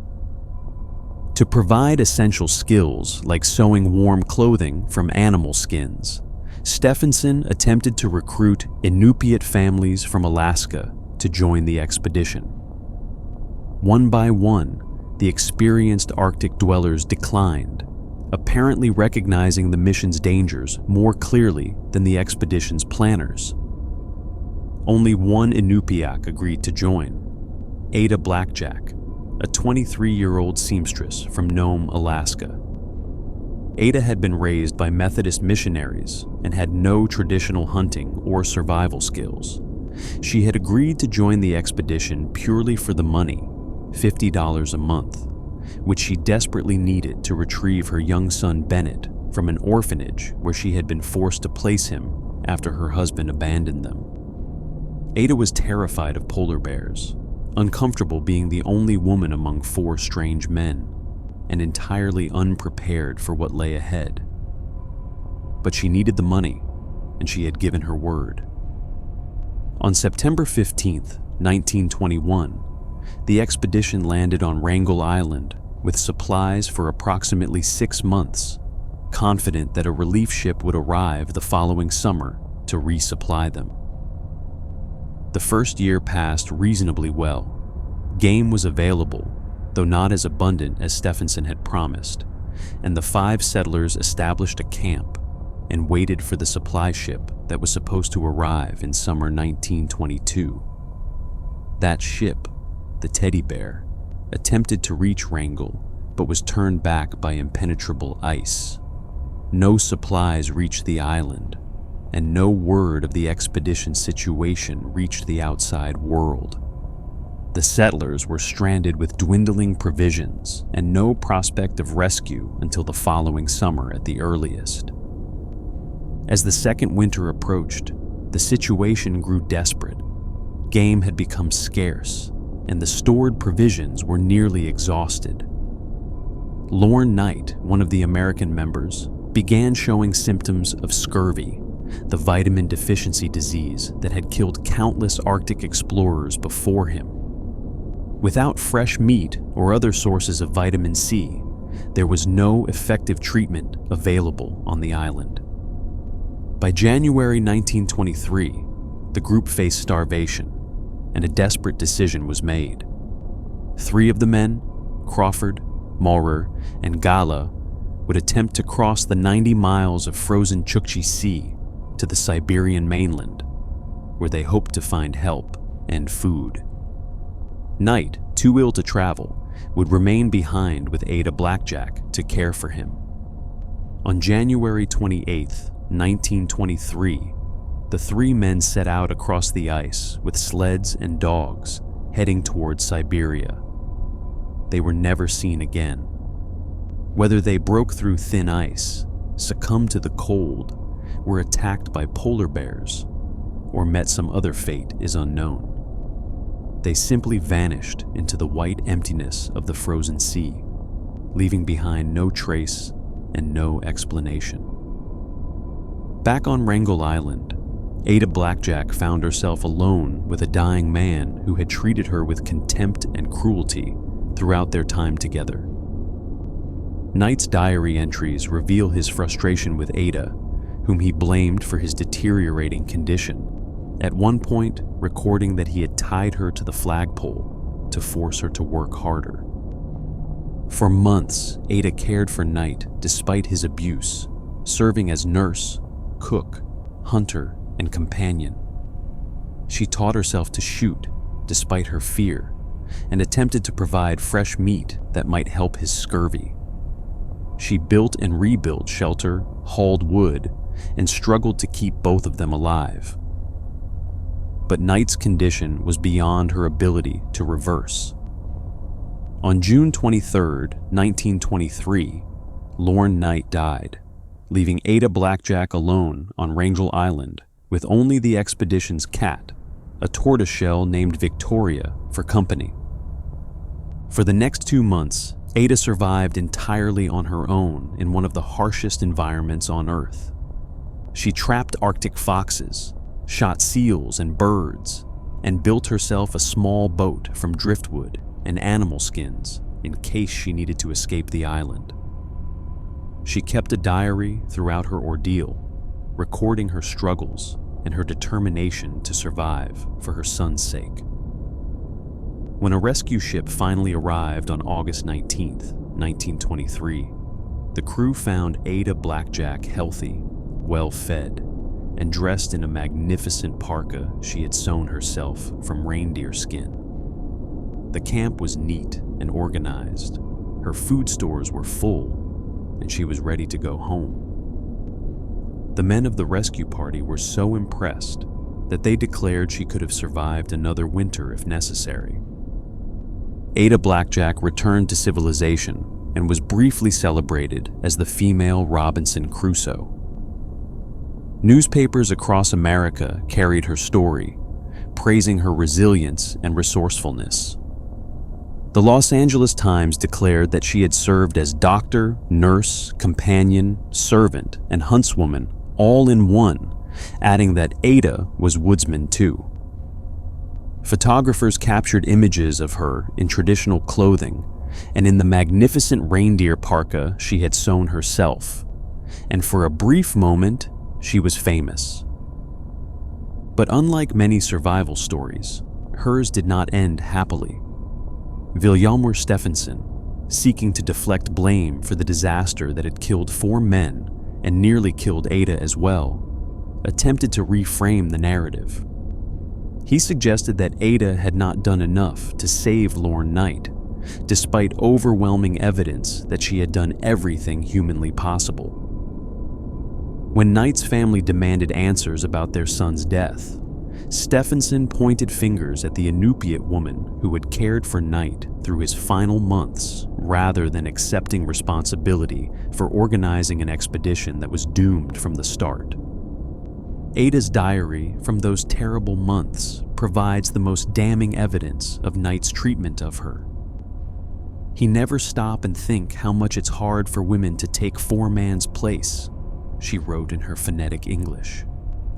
To provide essential skills like sewing warm clothing from animal skins, Stephenson attempted to recruit Iñupiat families from Alaska to join the expedition. One by one, the experienced Arctic dwellers declined, apparently recognizing the mission's dangers more clearly than the expedition's planners. Only one Iñupiat agreed to join, Ada Blackjack, a 23-year-old seamstress from Nome, Alaska. Ada had been raised by Methodist missionaries and had no traditional hunting or survival skills. She had agreed to join the expedition purely for the money, $50 a month, which she desperately needed to retrieve her young son Bennett from an orphanage where she had been forced to place him after her husband abandoned them. Ada was terrified of polar bears, uncomfortable being the only woman among 4 strange men, and entirely unprepared for what lay ahead. But she needed the money, and she had given her word. On September 15th, 1921, the expedition landed on Wrangel Island with supplies for approximately 6 months, confident that a relief ship would arrive the following summer to resupply them. The first year passed reasonably well. Game was available, though not as abundant as Stephenson had promised, and the 5 settlers established a camp and waited for the supply ship that was supposed to arrive in summer 1922. That ship, the Teddy Bear, attempted to reach Wrangel, but was turned back by impenetrable ice. No supplies reached the island, and no word of the expedition's situation reached the outside world. The settlers were stranded with dwindling provisions and no prospect of rescue until the following summer at the earliest. As the second winter approached, the situation grew desperate. Game had become scarce, and the stored provisions were nearly exhausted. Lorne Knight, one of the American members, began showing symptoms of scurvy, the vitamin deficiency disease that had killed countless Arctic explorers before him. Without fresh meat or other sources of vitamin C, there was no effective treatment available on the island. By January 1923, the group faced starvation, and a desperate decision was made. 3 of the men, Crawford, Maurer, and Gala, would attempt to cross the 90 miles of frozen Chukchi Sea to the Siberian mainland, where they hoped to find help and food. Knight, too ill to travel, would remain behind with Ada Blackjack to care for him. On January 28, 1923, the 3 men set out across the ice with sleds and dogs, heading towards Siberia. They were never seen again. Whether they broke through thin ice, succumbed to the cold, were attacked by polar bears, or met some other fate is unknown. They simply vanished into the white emptiness of the frozen sea, leaving behind no trace and no explanation. Back on Wrangel Island, Ada Blackjack found herself alone with a dying man who had treated her with contempt and cruelty throughout their time together. Knight's diary entries reveal his frustration with Ada, whom he blamed for his deteriorating condition, at one point recording that he had tied her to the flagpole to force her to work harder. For months, Ada cared for Knight despite his abuse, serving as nurse, cook, hunter, and companion. She taught herself to shoot despite her fear and attempted to provide fresh meat that might help his scurvy. She built and rebuilt shelter, hauled wood, and struggled to keep both of them alive. But Knight's condition was beyond her ability to reverse. On June 23, 1923, Lorne Knight died, leaving Ada Blackjack alone on Wrangel Island with only the expedition's cat, a tortoiseshell named Victoria, for company. For the next 2 months, Ada survived entirely on her own in one of the harshest environments on Earth. She trapped Arctic foxes, shot seals and birds, and built herself a small boat from driftwood and animal skins in case she needed to escape the island. She kept a diary throughout her ordeal, recording her struggles and her determination to survive for her son's sake. When a rescue ship finally arrived on August 19, 1923, the crew found Ada Blackjack healthy, well-fed, and dressed in a magnificent parka she had sewn herself from reindeer skin. The camp was neat and organized, her food stores were full, and she was ready to go home. The men of the rescue party were so impressed that they declared she could have survived another winter if necessary. Ada Blackjack returned to civilization and was briefly celebrated as the female Robinson Crusoe. Newspapers across America carried her story, praising her resilience and resourcefulness. The Los Angeles Times declared that she had served as doctor, nurse, companion, servant, and huntswoman all in one, adding that Ada was woodsman too. Photographers captured images of her in traditional clothing and in the magnificent reindeer parka she had sewn herself, and for a brief moment, she was famous. But unlike many survival stories, hers did not end happily. Vilhjalmur Stephenson, seeking to deflect blame for the disaster that had killed 4 men and nearly killed Ada as well, attempted to reframe the narrative. He suggested that Ada had not done enough to save Lorne Knight, despite overwhelming evidence that she had done everything humanly possible. When Knight's family demanded answers about their son's death, Stephenson pointed fingers at the Iñupiat woman who had cared for Knight through his final months rather than accepting responsibility for organizing an expedition that was doomed from the start. Ada's diary from those terrible months provides the most damning evidence of Knight's treatment of her. He never stopped and think how much it's hard for women to take 4 man's place, she wrote in her phonetic English,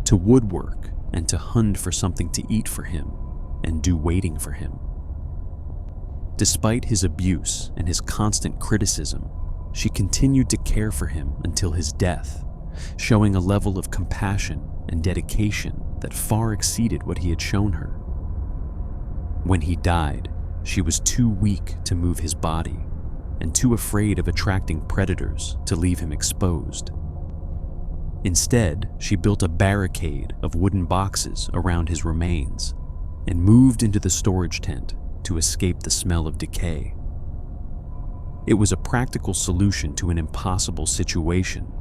to woodwork and to hunt for something to eat for him and do waiting for him. Despite his abuse and his constant criticism, she continued to care for him until his death, showing a level of compassion and dedication that far exceeded what he had shown her. When he died, she was too weak to move his body and too afraid of attracting predators to leave him exposed. Instead, she built a barricade of wooden boxes around his remains and moved into the storage tent to escape the smell of decay. It was a practical solution to an impossible situation,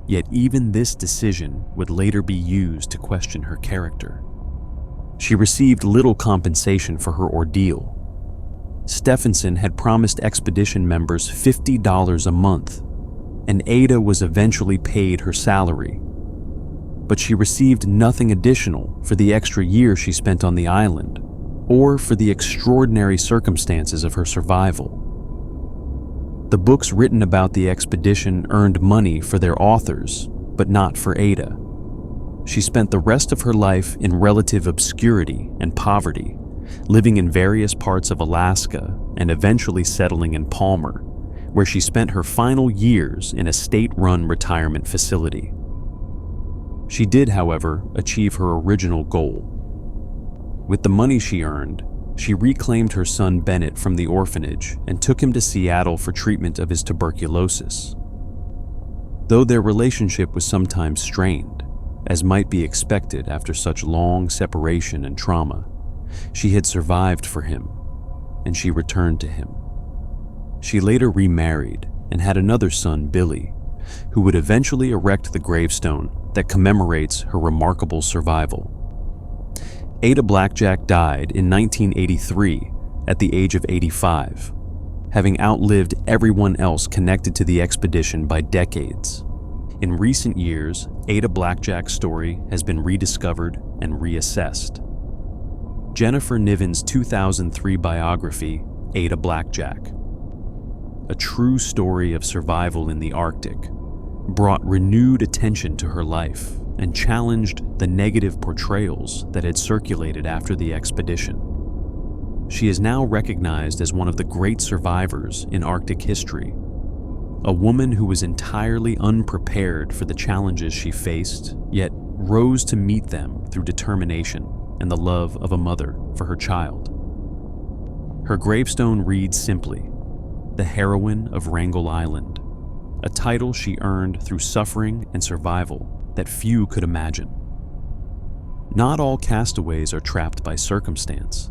yet even this decision would later be used to question her character. She received little compensation for her ordeal. Stephenson had promised expedition members $50 a month, and Ada was eventually paid her salary. but she received nothing additional for the extra year she spent on the island, or for the extraordinary circumstances of her survival. The books written about the expedition earned money for their authors, but not for Ada. She spent the rest of her life in relative obscurity and poverty, living in various parts of Alaska and eventually settling in Palmer, where she spent her final years in a state-run retirement facility. She did, however, achieve her original goal. With the money she earned, she reclaimed her son Bennett from the orphanage and took him to Seattle for treatment of his tuberculosis. Though their relationship was sometimes strained, as might be expected after such long separation and trauma, she had survived for him, and she returned to him. She later remarried and had another son, Billy, who would eventually erect the gravestone that commemorates her remarkable survival. Ada Blackjack died in 1983 at the age of 85, having outlived everyone else connected to the expedition by decades. In recent years, Ada Blackjack's story has been rediscovered and reassessed. Jennifer Niven's 2003 biography, Ada Blackjack, a true story of survival in the Arctic, brought renewed attention to her life and challenged the negative portrayals that had circulated after the expedition. She is now recognized as one of the great survivors in Arctic history, a woman who was entirely unprepared for the challenges she faced, yet rose to meet them through determination and the love of a mother for her child. Her gravestone reads simply, "The Heroine of Wrangel Island," a title she earned through suffering and survival that few could imagine. Not all castaways are trapped by circumstance.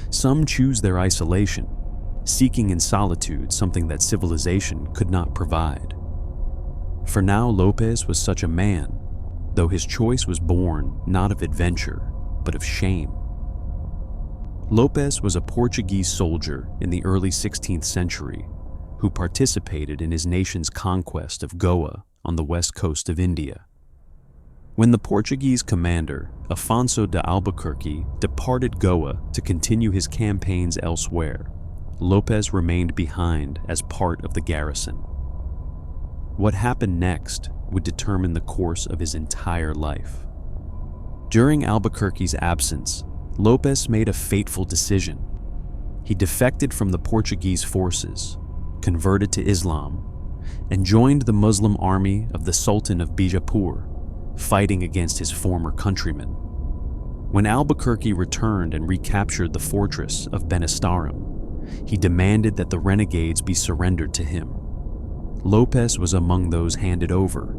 Some choose their isolation, seeking in solitude something that civilization could not provide. Fernão Lopes was such a man, though his choice was born not of adventure, but of shame. Lopes was a Portuguese soldier in the early 16th century who participated in his nation's conquest of Goa on the west coast of India. When the Portuguese commander, Afonso de Albuquerque, departed Goa to continue his campaigns elsewhere, Lopes remained behind as part of the garrison. What happened next would determine the course of his entire life. During Albuquerque's absence, Lopes made a fateful decision. He defected from the Portuguese forces, converted to Islam, and joined the Muslim army of the Sultan of Bijapur, fighting against his former countrymen. When Albuquerque returned and recaptured the fortress of Benistarum, he demanded that the renegades be surrendered to him. Lopes was among those handed over,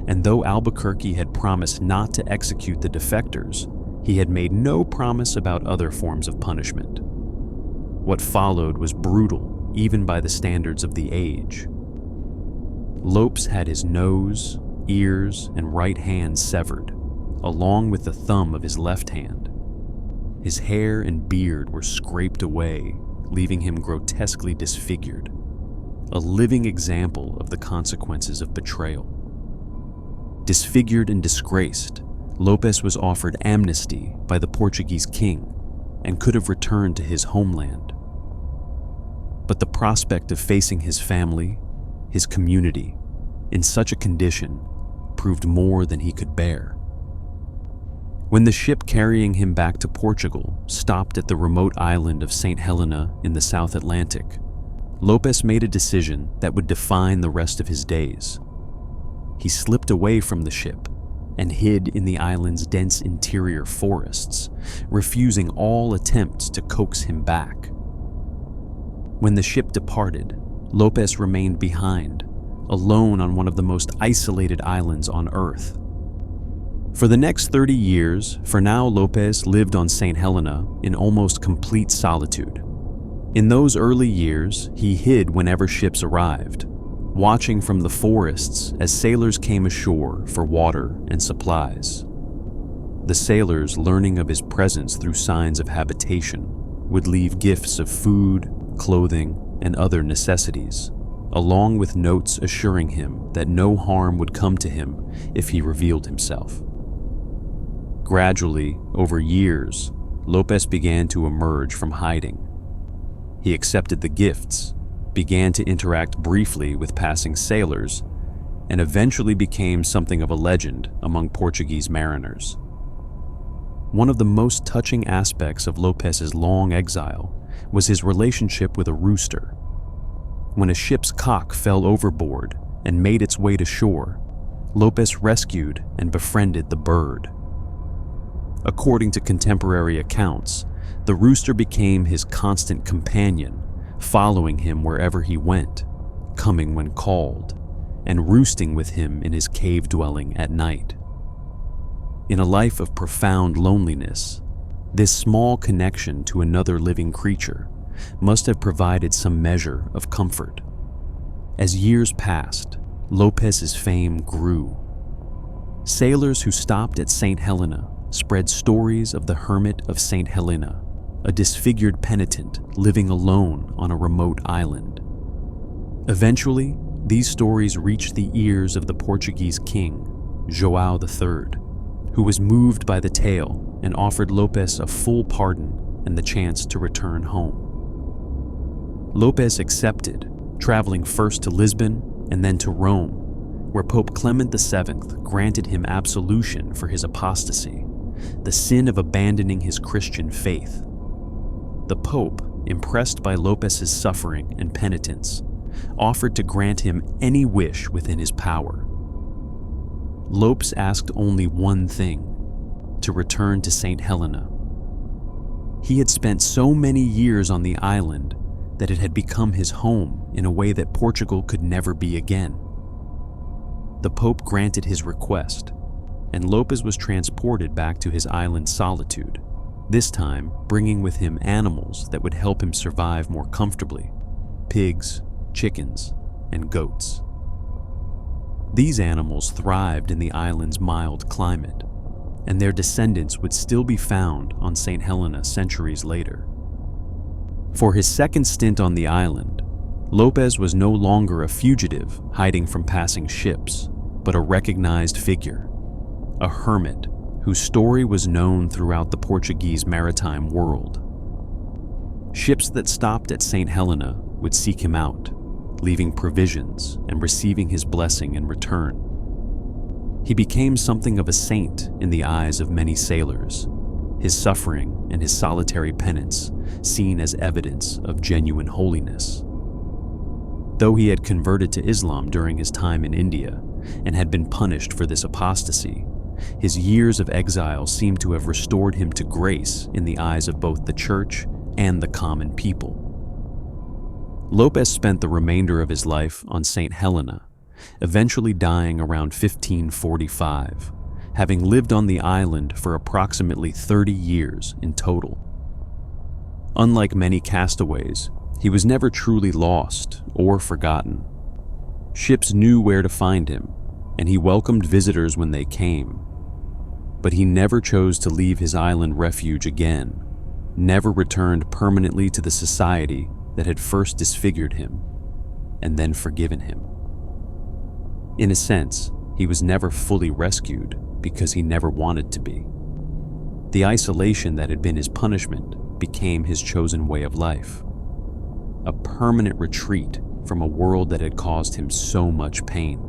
and though Albuquerque had promised not to execute the defectors, he had made no promise about other forms of punishment. What followed was brutal, even by the standards of the age. Lopes had his nose, ears, and right hand severed, along with the thumb of his left hand. His hair and beard were scraped away, leaving him grotesquely disfigured, a living example of the consequences of betrayal. Disfigured and disgraced, Lopes was offered amnesty by the Portuguese king and could have returned to his homeland. But the prospect of facing his family, his community, in such a condition proved more than he could bear. When the ship carrying him back to Portugal stopped at the remote island of St. Helena in the South Atlantic, Lopes made a decision that would define the rest of his days. He slipped away from the ship and hid in the island's dense interior forests, refusing all attempts to coax him back. When the ship departed, Lopes remained behind, alone on one of the most isolated islands on Earth. For the next 30 years, Fernão Lopes lived on St. Helena in almost complete solitude. In those early years, he hid whenever ships arrived, watching from the forests as sailors came ashore for water and supplies. The sailors, learning of his presence through signs of habitation, would leave gifts of food, clothing, and other necessities, along with notes assuring him that no harm would come to him if he revealed himself. Gradually, over years, Lopez began to emerge from hiding. He accepted the gifts, began to interact briefly with passing sailors, and eventually became something of a legend among Portuguese mariners. One of the most touching aspects of Lopez's long exile was his relationship with a rooster. When a ship's cock fell overboard and made its way to shore, Lopez rescued and befriended the bird. According to contemporary accounts, the rooster became his constant companion, following him wherever he went, coming when called, and roosting with him in his cave dwelling at night. In a life of profound loneliness, this small connection to another living creature must have provided some measure of comfort. As years passed, Lopez's fame grew. Sailors who stopped at St. Helena spread stories of the hermit of St. Helena, a disfigured penitent living alone on a remote island. Eventually, these stories reached the ears of the Portuguese king, João III, who was moved by the tale and offered Lopez a full pardon and the chance to return home. Lopez accepted, traveling first to Lisbon and then to Rome, where Pope Clement VII granted him absolution for his apostasy, the sin of abandoning his Christian faith. The Pope, impressed by Lopez's suffering and penitence, offered to grant him any wish within his power. Lopez asked only one thing: to return to St. Helena. He had spent so many years on the island that it had become his home in a way that Portugal could never be again. The Pope granted his request, and Lopez was transported back to his island solitude, this time bringing with him animals that would help him survive more comfortably: pigs, chickens, and goats. These animals thrived in the island's mild climate, and their descendants would still be found on St. Helena centuries later. For his second stint on the island, Lopez was no longer a fugitive hiding from passing ships, but a recognized figure, a hermit whose story was known throughout the Portuguese maritime world. Ships that stopped at St. Helena would seek him out, leaving provisions and receiving his blessing in return. He became something of a saint in the eyes of many sailors, his suffering and his solitary penance seen as evidence of genuine holiness. Though he had converted to Islam during his time in India and had been punished for this apostasy, his years of exile seemed to have restored him to grace in the eyes of both the church and the common people. Lopez spent the remainder of his life on St. Helena, eventually dying around 1545, having lived on the island for approximately 30 years in total. Unlike many castaways, he was never truly lost or forgotten. Ships knew where to find him, and he welcomed visitors when they came. But he never chose to leave his island refuge again, never returned permanently to the society that had first disfigured him and then forgiven him. In a sense, he was never fully rescued because he never wanted to be. The isolation that had been his punishment became his chosen way of life, a permanent retreat from a world that had caused him so much pain.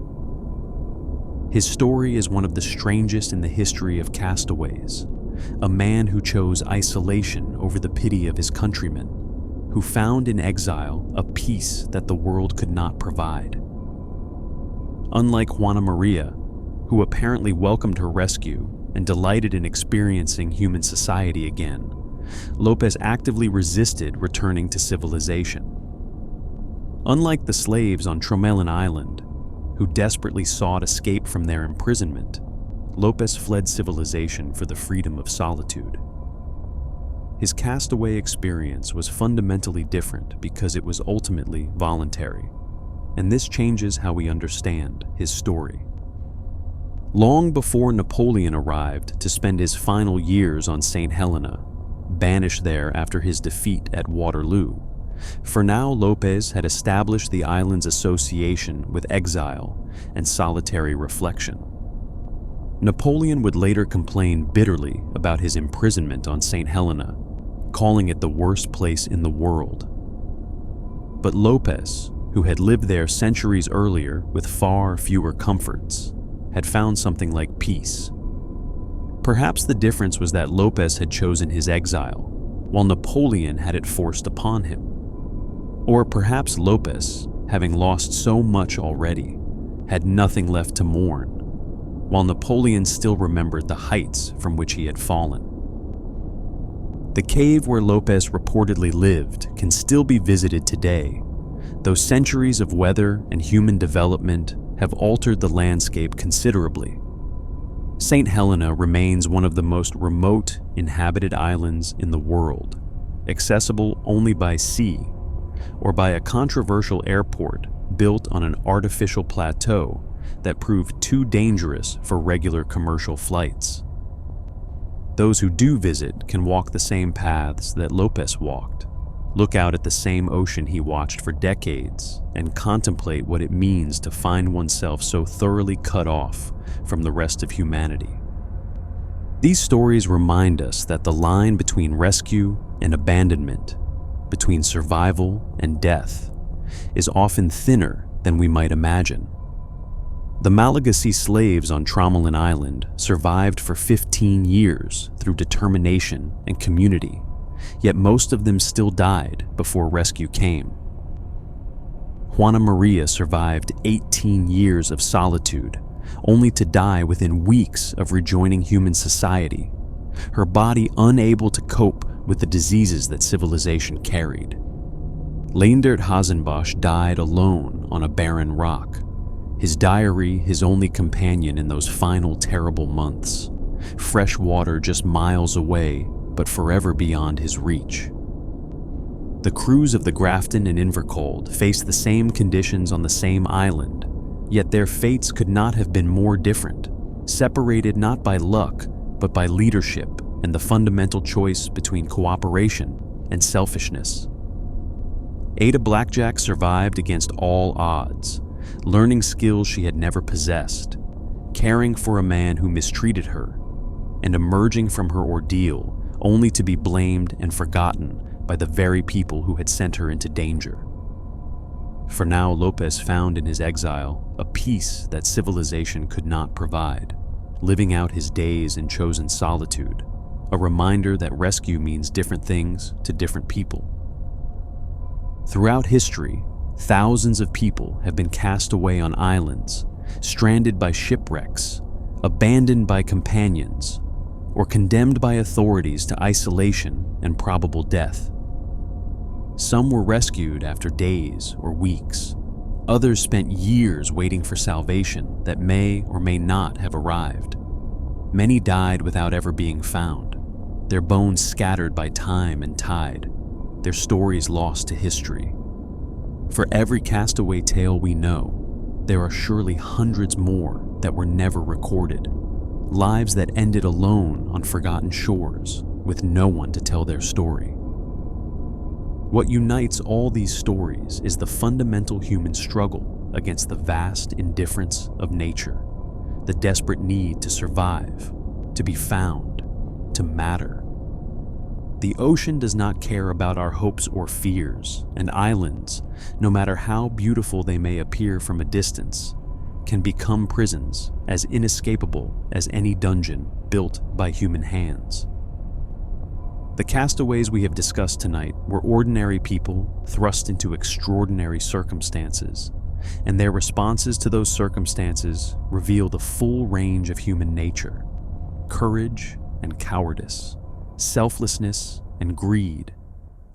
His story is one of the strangest in the history of castaways, a man who chose isolation over the pity of his countrymen, who found in exile a peace that the world could not provide. Unlike Juana Maria, who apparently welcomed her rescue and delighted in experiencing human society again, Lopez actively resisted returning to civilization. Unlike the slaves on Tromelin Island, who desperately sought escape from their imprisonment, Lopez fled civilization for the freedom of solitude. His castaway experience was fundamentally different because it was ultimately voluntary, and this changes how we understand his story. Long before Napoleon arrived to spend his final years on St. Helena, banished there after his defeat at Waterloo, Fernão Lopez had established the island's association with exile and solitary reflection. Napoleon would later complain bitterly about his imprisonment on St. Helena, calling it the worst place in the world. But Lopez, who had lived there centuries earlier with far fewer comforts, had found something like peace. Perhaps the difference was that Lopez had chosen his exile, while Napoleon had it forced upon him. Or perhaps Lopez, having lost so much already, had nothing left to mourn, while Napoleon still remembered the heights from which he had fallen. The cave where Lopez reportedly lived can still be visited today, though centuries of weather and human development have altered the landscape considerably. St. Helena remains one of the most remote inhabited islands in the world, accessible only by sea or by a controversial airport built on an artificial plateau that proved too dangerous for regular commercial flights. Those who do visit can walk the same paths that Lopez walked, look out at the same ocean he watched for decades, and contemplate what it means to find oneself so thoroughly cut off from the rest of humanity. These stories remind us that the line between rescue and abandonment, between survival and death, is often thinner than we might imagine. The Malagasy slaves on Tromelin Island survived for 15 years through determination and community, yet most of them still died before rescue came. Juana Maria survived 18 years of solitude, only to die within weeks of rejoining human society, her body unable to cope with the diseases that civilization carried. Leendert Hazenbosch died alone on a barren rock, his diary his only companion in those final terrible months, fresh water just miles away but forever beyond his reach. The crews of the Grafton and Invercold faced the same conditions on the same island, yet their fates could not have been more different, separated not by luck but by leadership and the fundamental choice between cooperation and selfishness. Ada Blackjack survived against all odds, learning skills she had never possessed, caring for a man who mistreated her, and emerging from her ordeal only to be blamed and forgotten by the very people who had sent her into danger. For now, Lopez found in his exile a peace that civilization could not provide, living out his days in chosen solitude, a reminder that rescue means different things to different people. Throughout history, thousands of people have been cast away on islands, stranded by shipwrecks, abandoned by companions, or condemned by authorities to isolation and probable death. Some were rescued after days or weeks. Others spent years waiting for salvation that may or may not have arrived. Many died without ever being found, their bones scattered by time and tide, their stories lost to history. For every castaway tale we know, there are surely hundreds more that were never recorded, lives that ended alone on forgotten shores with no one to tell their story. What unites all these stories is the fundamental human struggle against the vast indifference of nature, the desperate need to survive, to be found, to matter. The ocean does not care about our hopes or fears, and islands, no matter how beautiful they may appear from a distance, can become prisons as inescapable as any dungeon built by human hands. The castaways we have discussed tonight were ordinary people thrust into extraordinary circumstances, and their responses to those circumstances reveal the full range of human nature: courage and cowardice, selflessness and greed,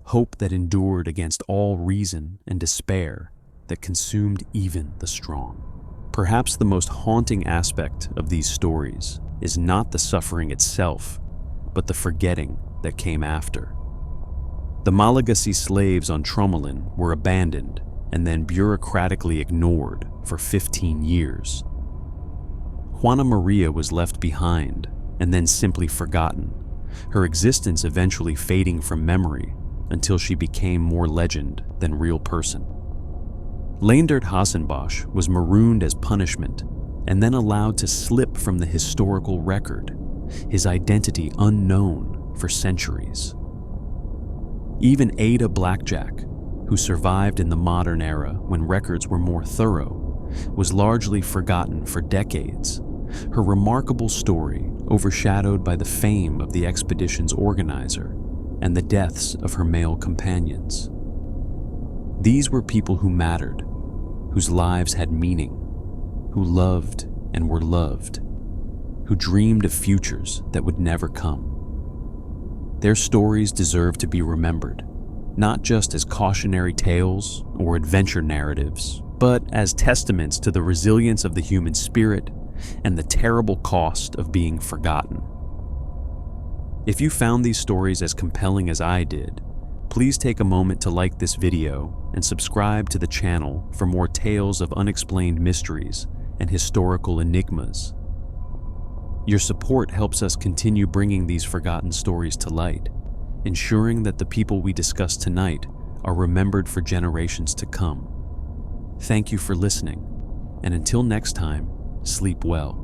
hope that endured against all reason, and despair that consumed even the strong. Perhaps the most haunting aspect of these stories is not the suffering itself, but the forgetting that came after. The Malagasy slaves on Tromelin were abandoned and then bureaucratically ignored for 15 years. Juana Maria was left behind and then simply forgotten, her existence eventually fading from memory until she became more legend than real person. Leendert Hazenbosch was marooned as punishment, and then allowed to slip from the historical record, his identity unknown for centuries. Even Ada Blackjack, who survived in the modern era when records were more thorough, was largely forgotten for decades, her remarkable story overshadowed by the fame of the expedition's organizer and the deaths of her male companions. These were people who mattered, whose lives had meaning, who loved and were loved, who dreamed of futures that would never come. Their stories deserve to be remembered, not just as cautionary tales or adventure narratives, but as testaments to the resilience of the human spirit and the terrible cost of being forgotten. If you found these stories as compelling as I did, please take a moment to like this video and subscribe to the channel for more tales of unexplained mysteries and historical enigmas. Your support helps us continue bringing these forgotten stories to light, ensuring that the people we discuss tonight are remembered for generations to come. Thank you for listening, and until next time, sleep well.